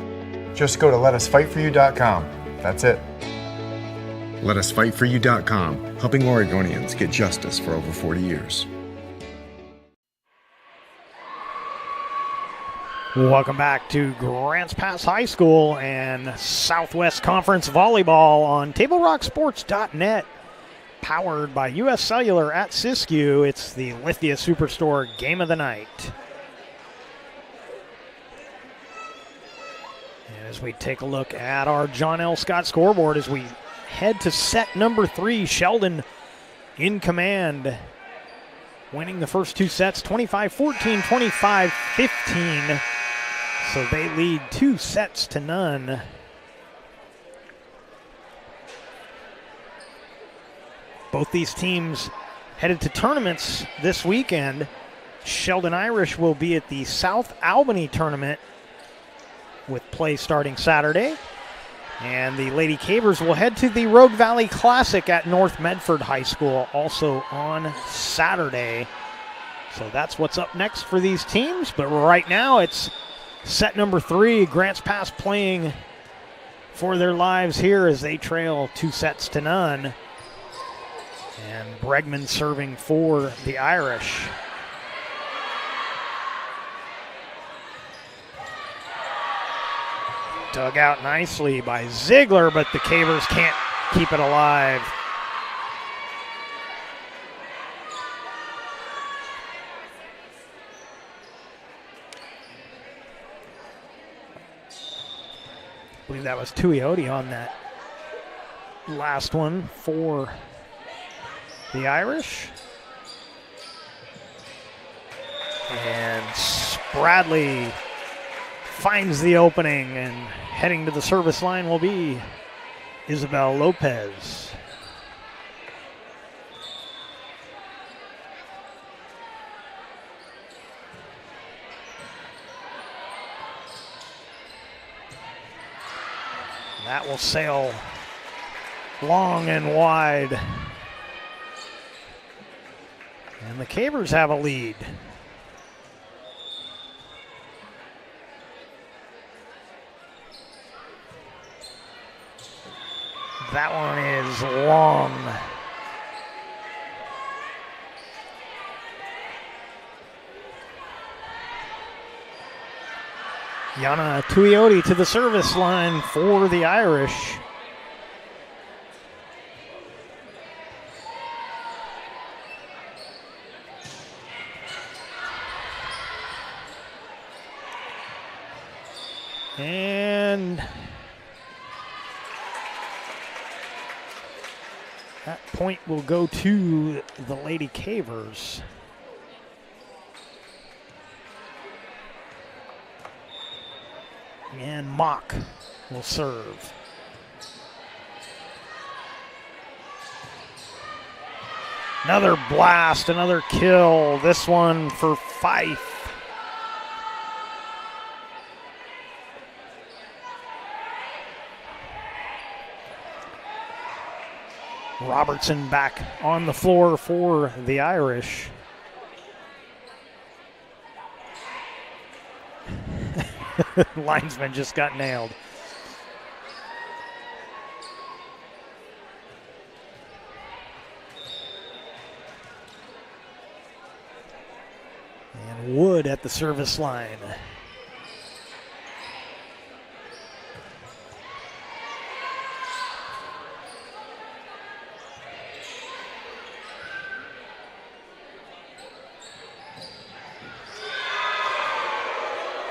Speaker 2: Just go to letusfightforyou.com. That's it. Letusfightforyou.com, helping Oregonians get justice for over 40 years.
Speaker 1: Welcome back to Grants Pass High School and Southwest Conference Volleyball on TableRockSports.net. Powered by U.S. Cellular at Siskiyou. It's the Lithia Superstore Game of the Night. And as we take a look at our John L. Scott scoreboard as we head to set number 3, Sheldon in command. Winning the first 2 sets, 25-14, 25-15. So they lead 2 sets to none. Both these teams headed to tournaments this weekend. Sheldon Irish will be at the South Albany tournament with play starting Saturday. And the Lady Cavers will head to the Rogue Valley Classic at North Medford High School also on Saturday. So that's what's up next for these teams. But right now it's set number 3. Grants Pass playing for their lives here as they trail 2 sets to none. And Bregman serving for the Irish. Dug out nicely by Ziegler, but the Cavers can't keep it alive. I believe that was Tuioti on that last one for the Irish. And Spradley finds the opening, and heading to the service line will be Isabel Lopez. That will sail long and wide. And the Cavers have a lead. That one is long. Yana Tuioti to the service line for the Irish. And that point will go to the Lady Cavers. And Mock will serve. Another blast, another kill. This one for Fife. Robertson back on the floor for the Irish. Linesman just got nailed. And Wood at the service line.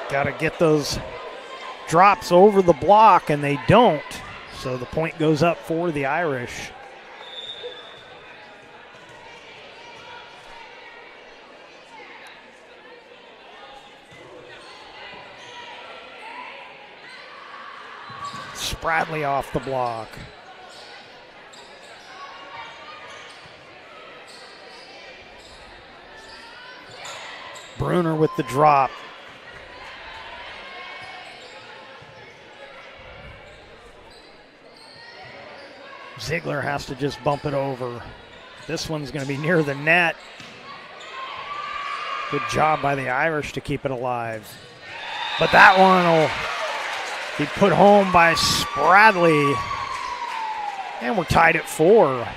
Speaker 1: Got to get those drops over the block, and they don't. So the point goes up for the Irish. Spradley off the block. Bruner with the drop. Ziegler has to just bump it over. This one's going to be near the net. Good job by the Irish to keep it alive. But that one will be put home by Spradley. And we're tied at 4.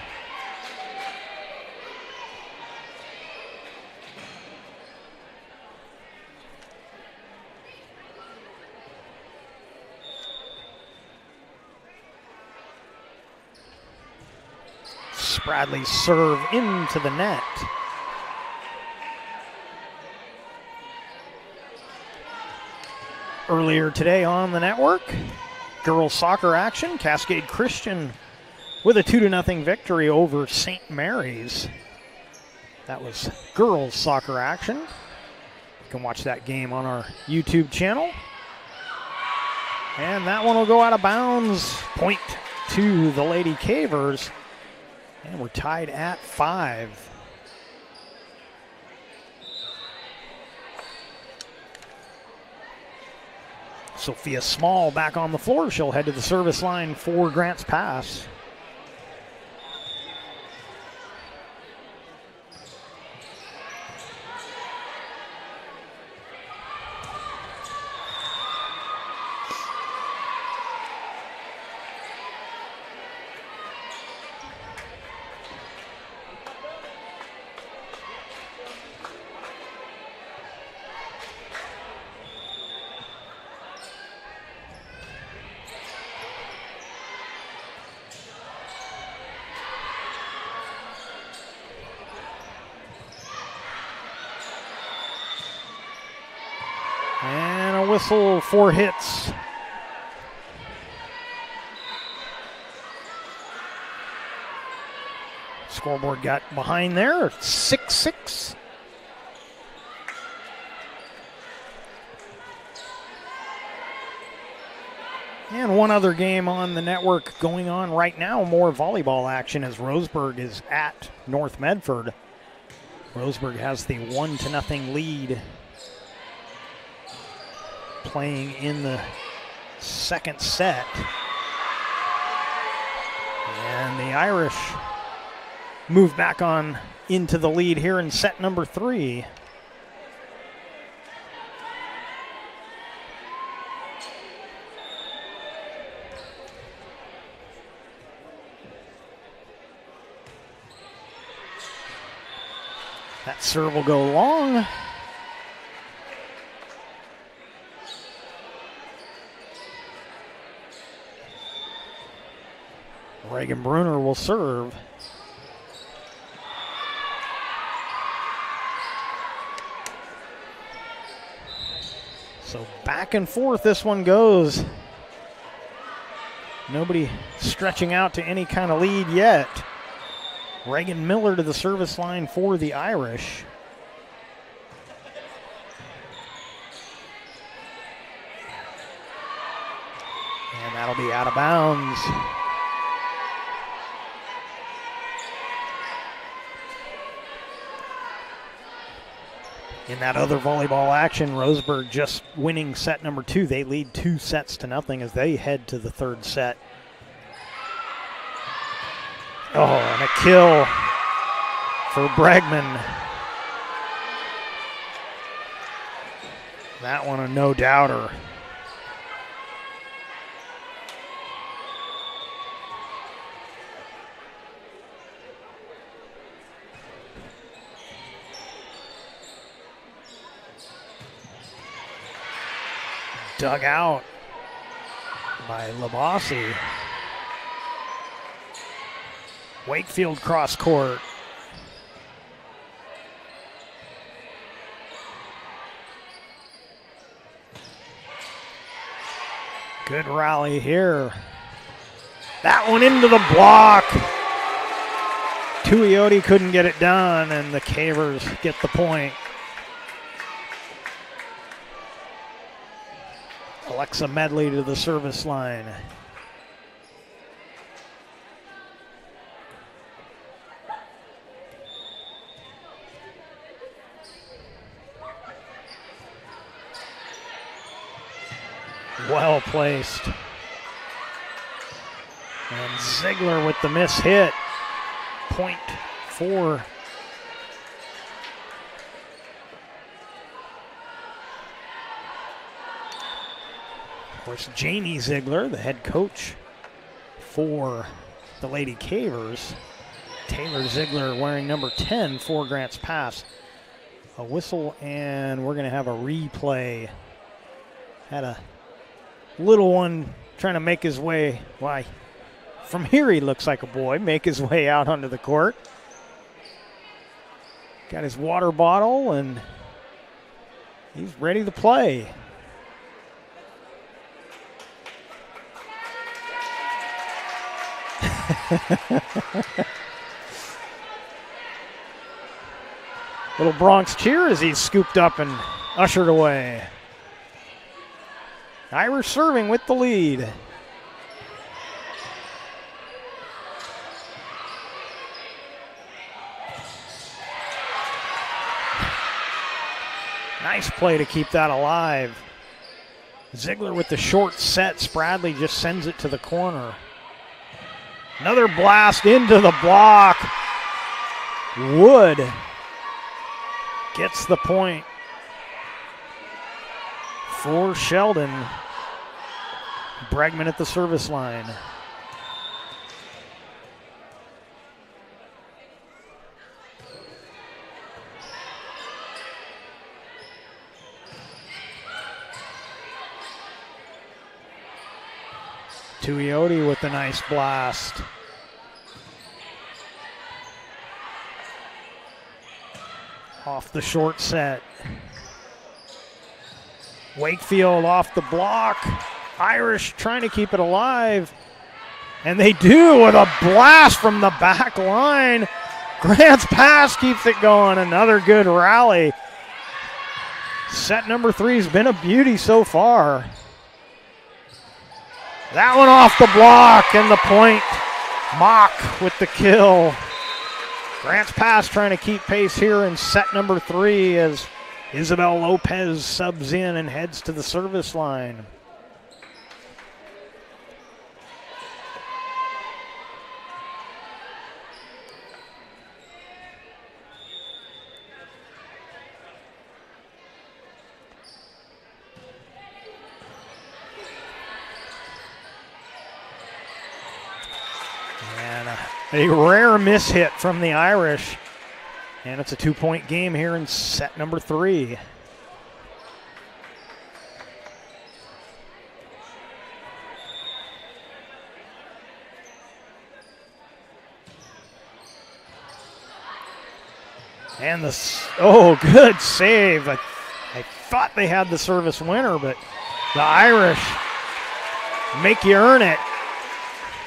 Speaker 1: Spradley's serve into the net. Earlier today on the network, girls soccer action, Cascade Christian with a 2-0 victory over St. Mary's. That was girls soccer action. You can watch that game on our YouTube channel. And that one will go out of bounds. Point to the Lady Cavers. And we're tied at 5. Sophia Small back on the floor. She'll head to the service line for Grants Pass. And a whistle, 4 hits. Scoreboard got behind there, 6-6. And one other game on the network going on right now, more volleyball action as Roseburg is at North Medford. Roseburg has the 1-0 lead, playing in the second set. And the Irish move back on into the lead here in set number 3. That serve will go long. Reagan Bruner will serve. So back and forth this one goes. Nobody stretching out to any kind of lead yet. Reagan Miller to the service line for the Irish. And that'll be out of bounds. In that other volleyball action, Roseburg just winning set number 2. They lead 2-0 as they head to the third set. Oh, and a kill for Bregman. That one a no-doubter. Dug out by Labasi. Wakefield cross court. Good rally here. That one into the block. Tuioti couldn't get it done, and the Cavers get the point. Alexa Medley to the service line. Well placed. And Ziegler with the miss hit. Point for of course Jamie Ziegler, the head coach for the Lady Cavers. Taylor Ziegler wearing number 10 for Grants Pass. A whistle, and we're going to have a replay. Had a little one trying to make his way, from here he looks like a boy, make his way out onto the court. Got his water bottle, and he's ready to play. Little Bronx cheer as he's scooped up and ushered away. Irish serving with the lead. Nice play to keep that alive. Ziegler with the short set. Spradley just sends it to the corner. Another blast into the block. Wood gets the point for Sheldon. Bregman at the service line. Tuioti with a nice blast. Off the short set. Wakefield off the block. Irish trying to keep it alive. And they do with a blast from the back line. Grants Pass keeps it going. Another good rally. Set number 3 has been a beauty so far. That one off the block, and the point. Mock with the kill. Grants Pass trying to keep pace here in set number 3 as Isabel Lopez subs in and heads to the service line. A rare miss hit from the Irish. And it's a 2-point game here in set number 3. And good save. I thought they had the service winner, but the Irish make you earn it.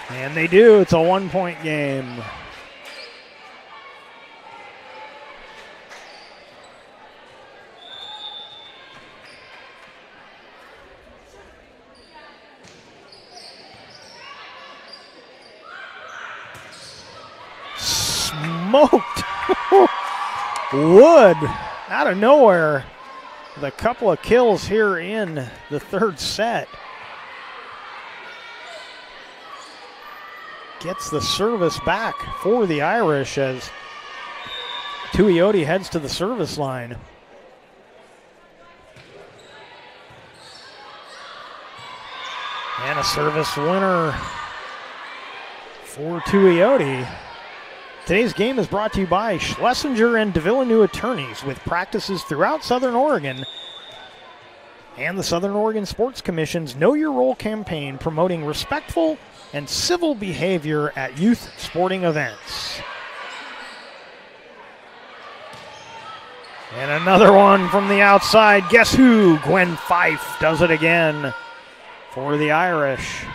Speaker 1: And they do. It's a 1-point game. Smoked. Wood out of nowhere with a couple of kills here in the third set. Gets the service back for the Irish as Tuioti heads to the service line. And a service winner for Tuioti. Today's game is brought to you by Schlesinger and DeVilleneuve Attorneys, with practices throughout Southern Oregon, and the Southern Oregon Sports Commission's Know Your Role campaign, promoting respectful and civil behavior at youth sporting events. And another one from the outside. Guess who? Gwen Fife does it again for the Irish.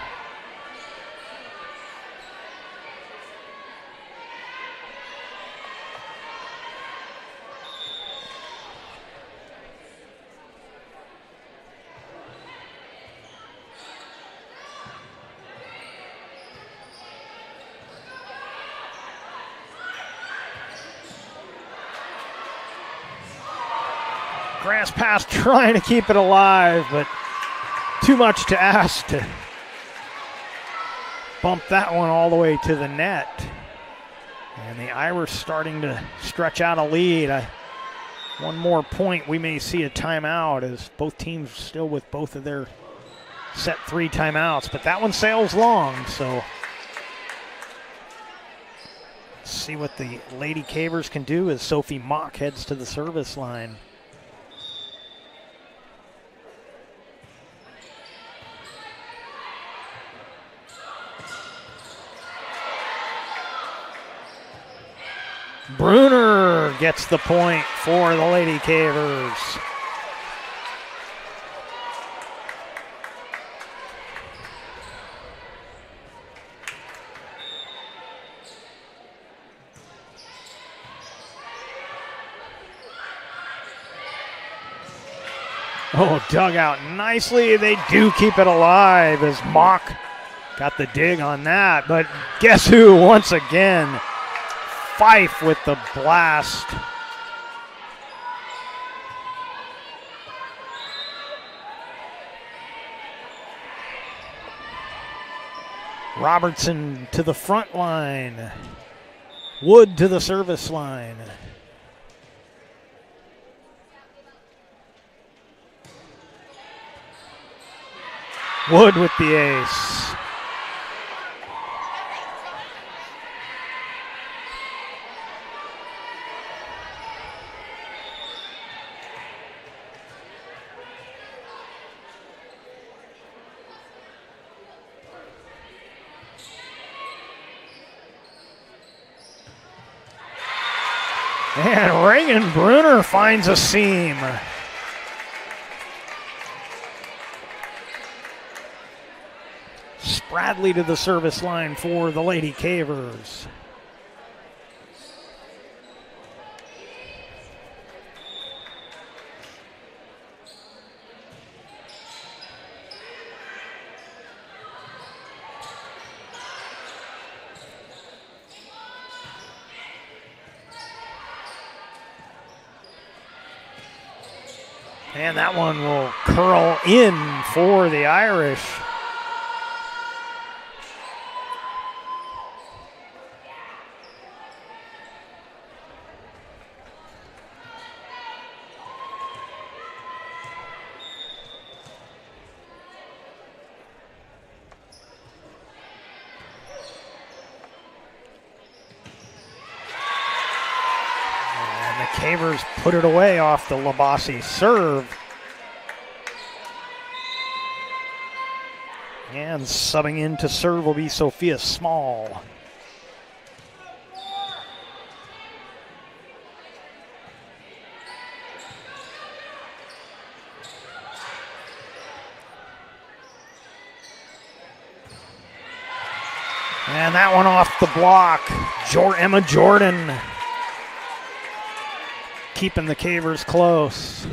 Speaker 1: Grass pass trying to keep it alive, but too much to ask to bump that one all the way to the net. And the Irish starting to stretch out a lead. One more point, we may see a timeout, as both teams still with both of their set 3 timeouts, but that one sails long, so let's see what the Lady Cavers can do as Sophie Mock heads to the service line. Bruner gets the point for the Lady Cavers. Oh, dug out nicely. They do keep it alive as Mock got the dig on that. But guess who once again? Fife with the blast. Robertson to the front line. Wood to the service line. Wood with the ace. And Reagan Bruner finds a seam. Spradley to the service line for the Lady Cavers. And that one will curl in for the Irish. Cavers put it away off the Labasi serve. And subbing in to serve will be Sophia Small. And that one off the block. Emma Jordan keeping the Cavers close.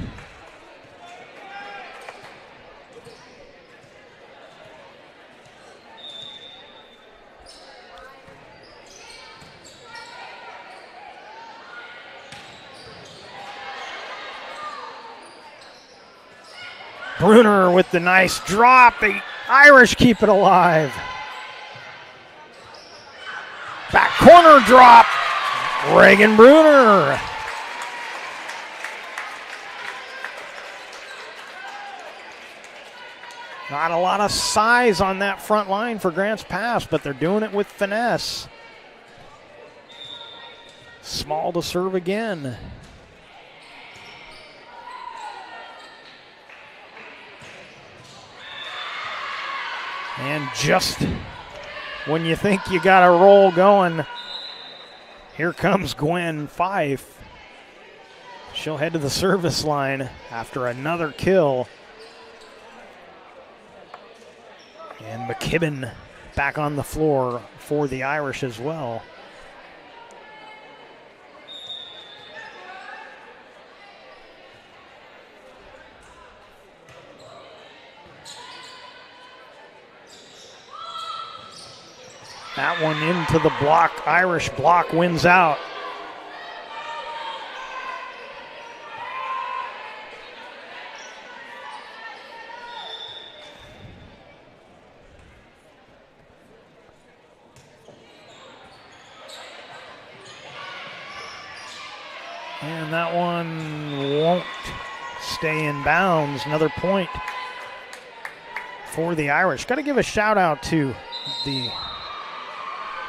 Speaker 1: Bruner with the nice drop. The Irish keep it alive. Back corner drop. Reagan Bruner. Not a lot of size on that front line for Grants Pass, but they're doing it with finesse. Small to serve again. And just when you think you got a roll going, here comes Gwen Fife. She'll head to the service line after another kill. And McKibben back on the floor for the Irish as well. That one into the block. Irish block wins out. And that one won't stay in bounds. Another point for the Irish. Got to give a shout out to the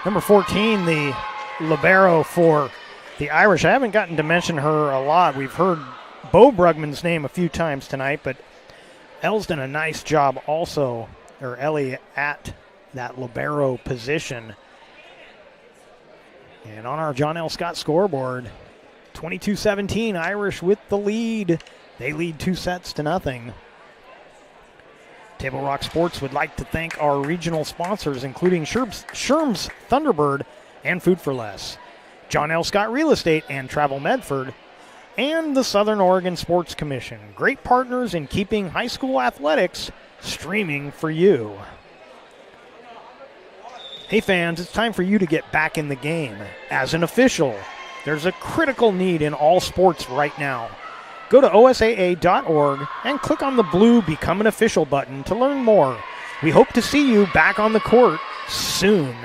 Speaker 1: number 14, the libero for the Irish. I haven't gotten to mention her a lot. We've heard Bo Brugman's name a few times tonight, but Elle's done a nice job also, or Ellie, at that libero position. And on our John L. Scott scoreboard, 22-17, Irish with the lead. They lead 2-0. Table Rock Sports would like to thank our regional sponsors, including Sherm's Thunderbird and Food for Less, John L. Scott Real Estate and Travel Medford, and the Southern Oregon Sports Commission. Great partners in keeping high school athletics streaming for you. Hey fans, it's time for you to get back in the game. As an official, there's a critical need in all sports right now. Go to osaa.org and click on the blue Become an Official button to learn more. We hope to see you back on the court soon.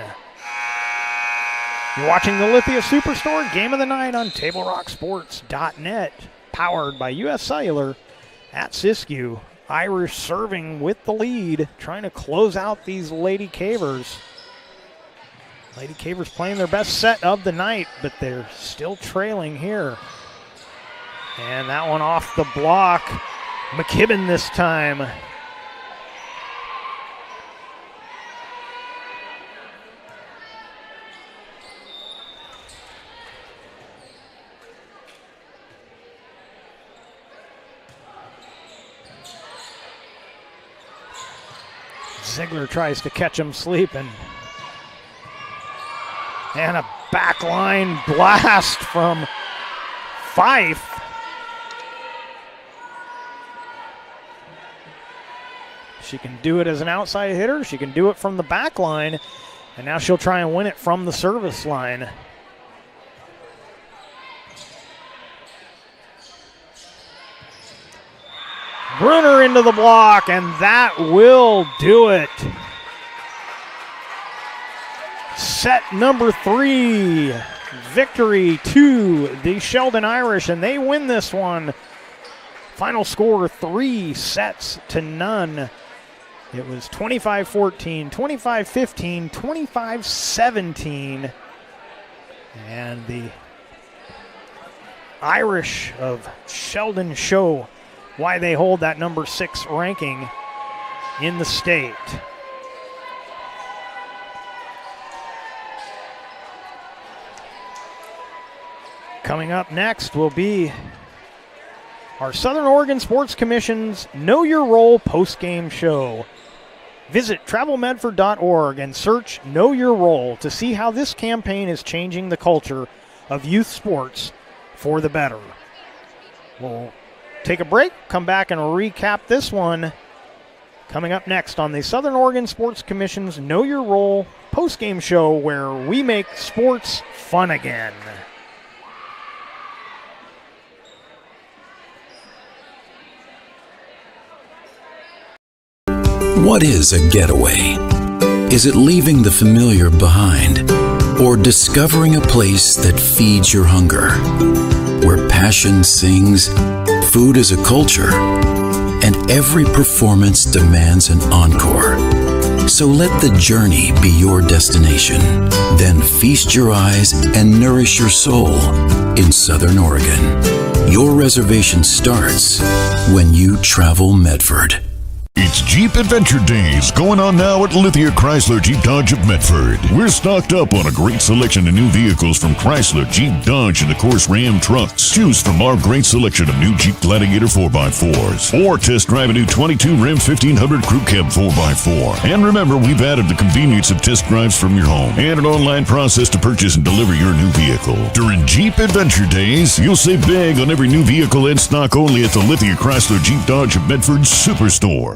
Speaker 1: You're watching the Lithia Superstore Game of the Night on TableRockSports.net, powered by U.S. Cellular at Siskiyou. Irish serving with the lead, trying to close out these Lady Cavers. Lady Cavers playing their best set of the night, but they're still trailing here. And that one off the block. McKibben this time. Ziegler tries to catch him sleeping. And a backline blast from Fife. She can do it as an outside hitter. She can do it from the back line. And now she'll try and win it from the service line. Brunner into the block, and that will do it. Set number 3. Victory to the Sheldon Irish, and they win this one. Final score 3-0. It was 25-14, 25-15, 25-17. And the Irish of Sheldon show why they hold that number 6 ranking in the state. Coming up next will be our Southern Oregon Sports Commission's Know Your Role post-game show. Visit travelmedford.org and search Know Your Role to see how this campaign is changing the culture of youth sports for the better. We'll take a break, come back and recap this one coming up next on the Southern Oregon Sports Commission's Know Your Role post-game show, where we make sports fun again.
Speaker 17: What is a getaway? Is it leaving the familiar behind, or discovering a place that feeds your hunger, where passion sings, food is a culture, and every performance demands an encore? So let the journey be your destination. Then feast your eyes and nourish your soul in Southern Oregon. Your reservation starts when you travel Medford.
Speaker 3: It's Jeep Adventure Days going on now at Lithia Chrysler Jeep Dodge of Medford. We're stocked up on a great selection of new vehicles from Chrysler, Jeep, Dodge, and of course Ram trucks. Choose from our great selection of new Jeep Gladiator 4x4s or test drive a new 22 Ram 1500 Crew Cab 4x4. And remember, we've added the convenience of test drives from your home and an online process to purchase and deliver your new vehicle. During Jeep Adventure Days, you'll save big on every new vehicle and stock only at the Lithia Chrysler Jeep Dodge of Medford Superstore.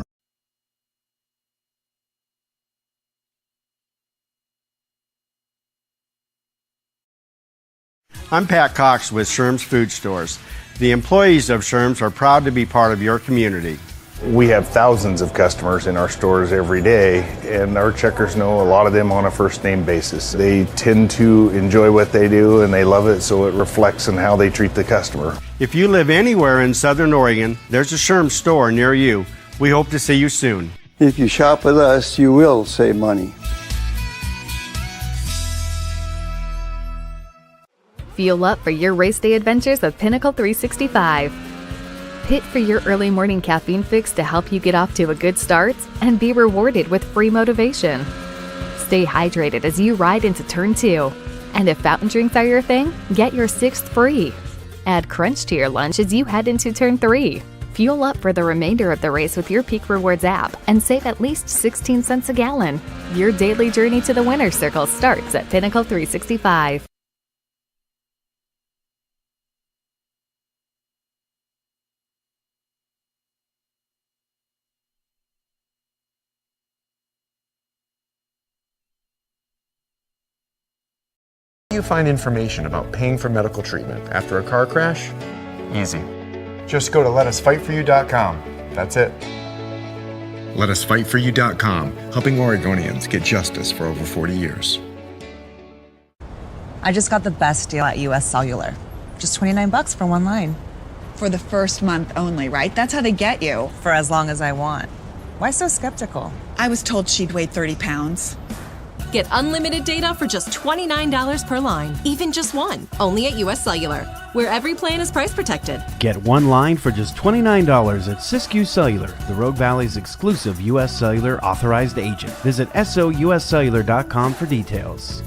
Speaker 4: I'm Pat Cox with Sherm's Food Stores. The employees of Sherm's are proud to be part of your community.
Speaker 5: We have thousands of customers in our stores every day, and our checkers know a lot of them on a first-name basis. They tend to enjoy what they do, and they love it, so it reflects in how they treat the customer.
Speaker 4: If you live anywhere in Southern Oregon, there's a Sherm's store near you. We hope to see you soon.
Speaker 6: If you shop with us, you will save money.
Speaker 16: Fuel up for your race day adventures with Pinnacle 365. Pit for your early morning caffeine fix to help you get off to a good start and be rewarded with free motivation. Stay hydrated as you ride into Turn 2. And if fountain drinks are your thing, get your 6th free. Add Crunch to your lunch as you head into Turn 3. Fuel up for the remainder of the race with your Peak Rewards app and save at least 16 cents a gallon. Your daily journey to the winner's circle starts at Pinnacle 365.
Speaker 2: You find information about paying for medical treatment after a car crash? Easy. Just go to letusfightforyou.com. That's it. Letusfightforyou.com, helping Oregonians get justice for over 40 years.
Speaker 7: I just got the best deal at US Cellular. Just $29 for one line.
Speaker 8: For the first month only, right? That's how they get you.
Speaker 7: For as long as I want. Why so skeptical?
Speaker 8: I was told she'd weigh 30 pounds.
Speaker 27: Get unlimited data for just $29 per line, even just one, only at US Cellular, where every plan is price protected.
Speaker 28: Get one line for just $29 at Siskiyou Cellular, the Rogue Valley's exclusive US Cellular authorized agent. Visit souscellular.com for details.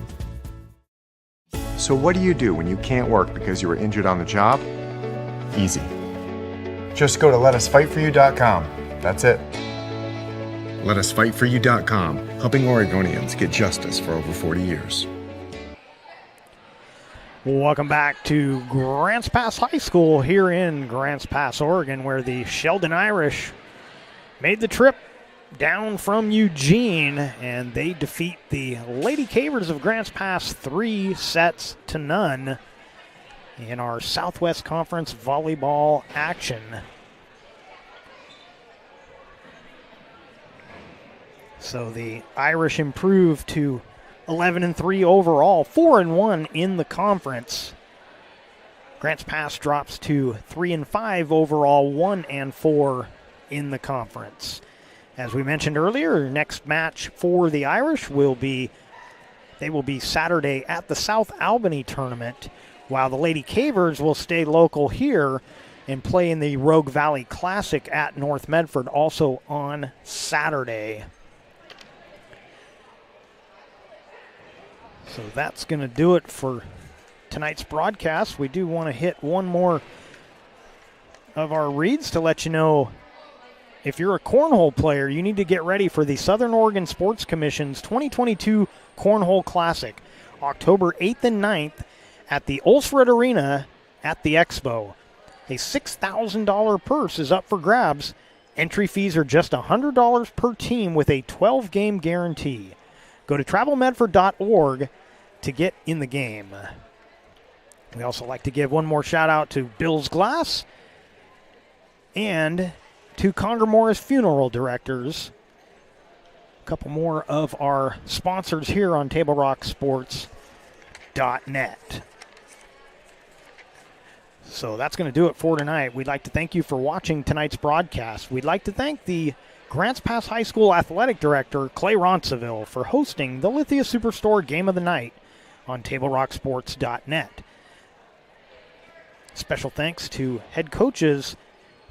Speaker 2: So what do you do when you can't work because you were injured on the job? Easy. Just go to letusfightforyou.com. That's it. Letusfightforyou.com, helping Oregonians get justice for over 40 years.
Speaker 1: Welcome back to Grants Pass High School here in Grants Pass, Oregon, where the Sheldon Irish made the trip down from Eugene, and they defeat the Lady Cavers of Grants Pass 3-0 in our Southwest Conference volleyball action. So the Irish improved to 11-3 overall, 4-1 in the conference. Grants Pass drops to 3-5 overall, 1-4 in the conference. As we mentioned earlier, next match for the Irish will be Saturday at the South Albany tournament, while the Lady Cavers will stay local here and play in the Rogue Valley Classic at North Medford also on Saturday. So that's going to do it for tonight's broadcast. We do want to hit one more of our reads to let you know if you're a cornhole player, you need to get ready for the Southern Oregon Sports Commission's 2022 Cornhole Classic, October 8th and 9th at the Olsrud Arena at the Expo. A $6,000 purse is up for grabs. Entry fees are just $100 per team with a 12-game guarantee. Go to travelmedford.org to get in the game. We also like to give one more shout out to Bill's Glass and to Conger Morris Funeral Directors. A couple more of our sponsors here on TableRockSports.net. So that's going to do it for tonight. We'd like to thank you for watching tonight's broadcast. We'd like to thank the Grants Pass High School Athletic Director Clay Ronceville for hosting the Lithia Superstore Game of the Night on TableRockSports.net. Special thanks to head coaches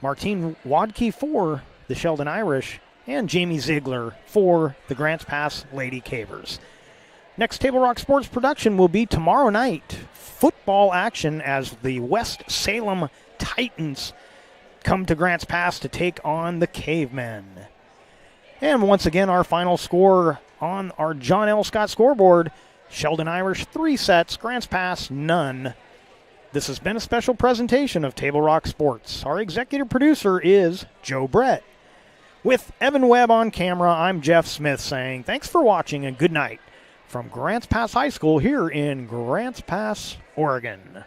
Speaker 1: Martine Wadke for the Sheldon Irish and Jamie Ziegler for the Grants Pass Lady Cavers. Next Table Rock Sports production will be tomorrow night. Football action as the West Salem Titans come to Grants Pass to take on the Cavemen. And once again, our final score on our John L. Scott scoreboard, Sheldon Irish 3 sets, Grants Pass none. This has been a special presentation of Table Rock Sports. Our executive producer is Joe Brett. With Evan Webb on camera, I'm Jeff Smith saying thanks for watching and good night from Grants Pass High School here in Grants Pass, Oregon.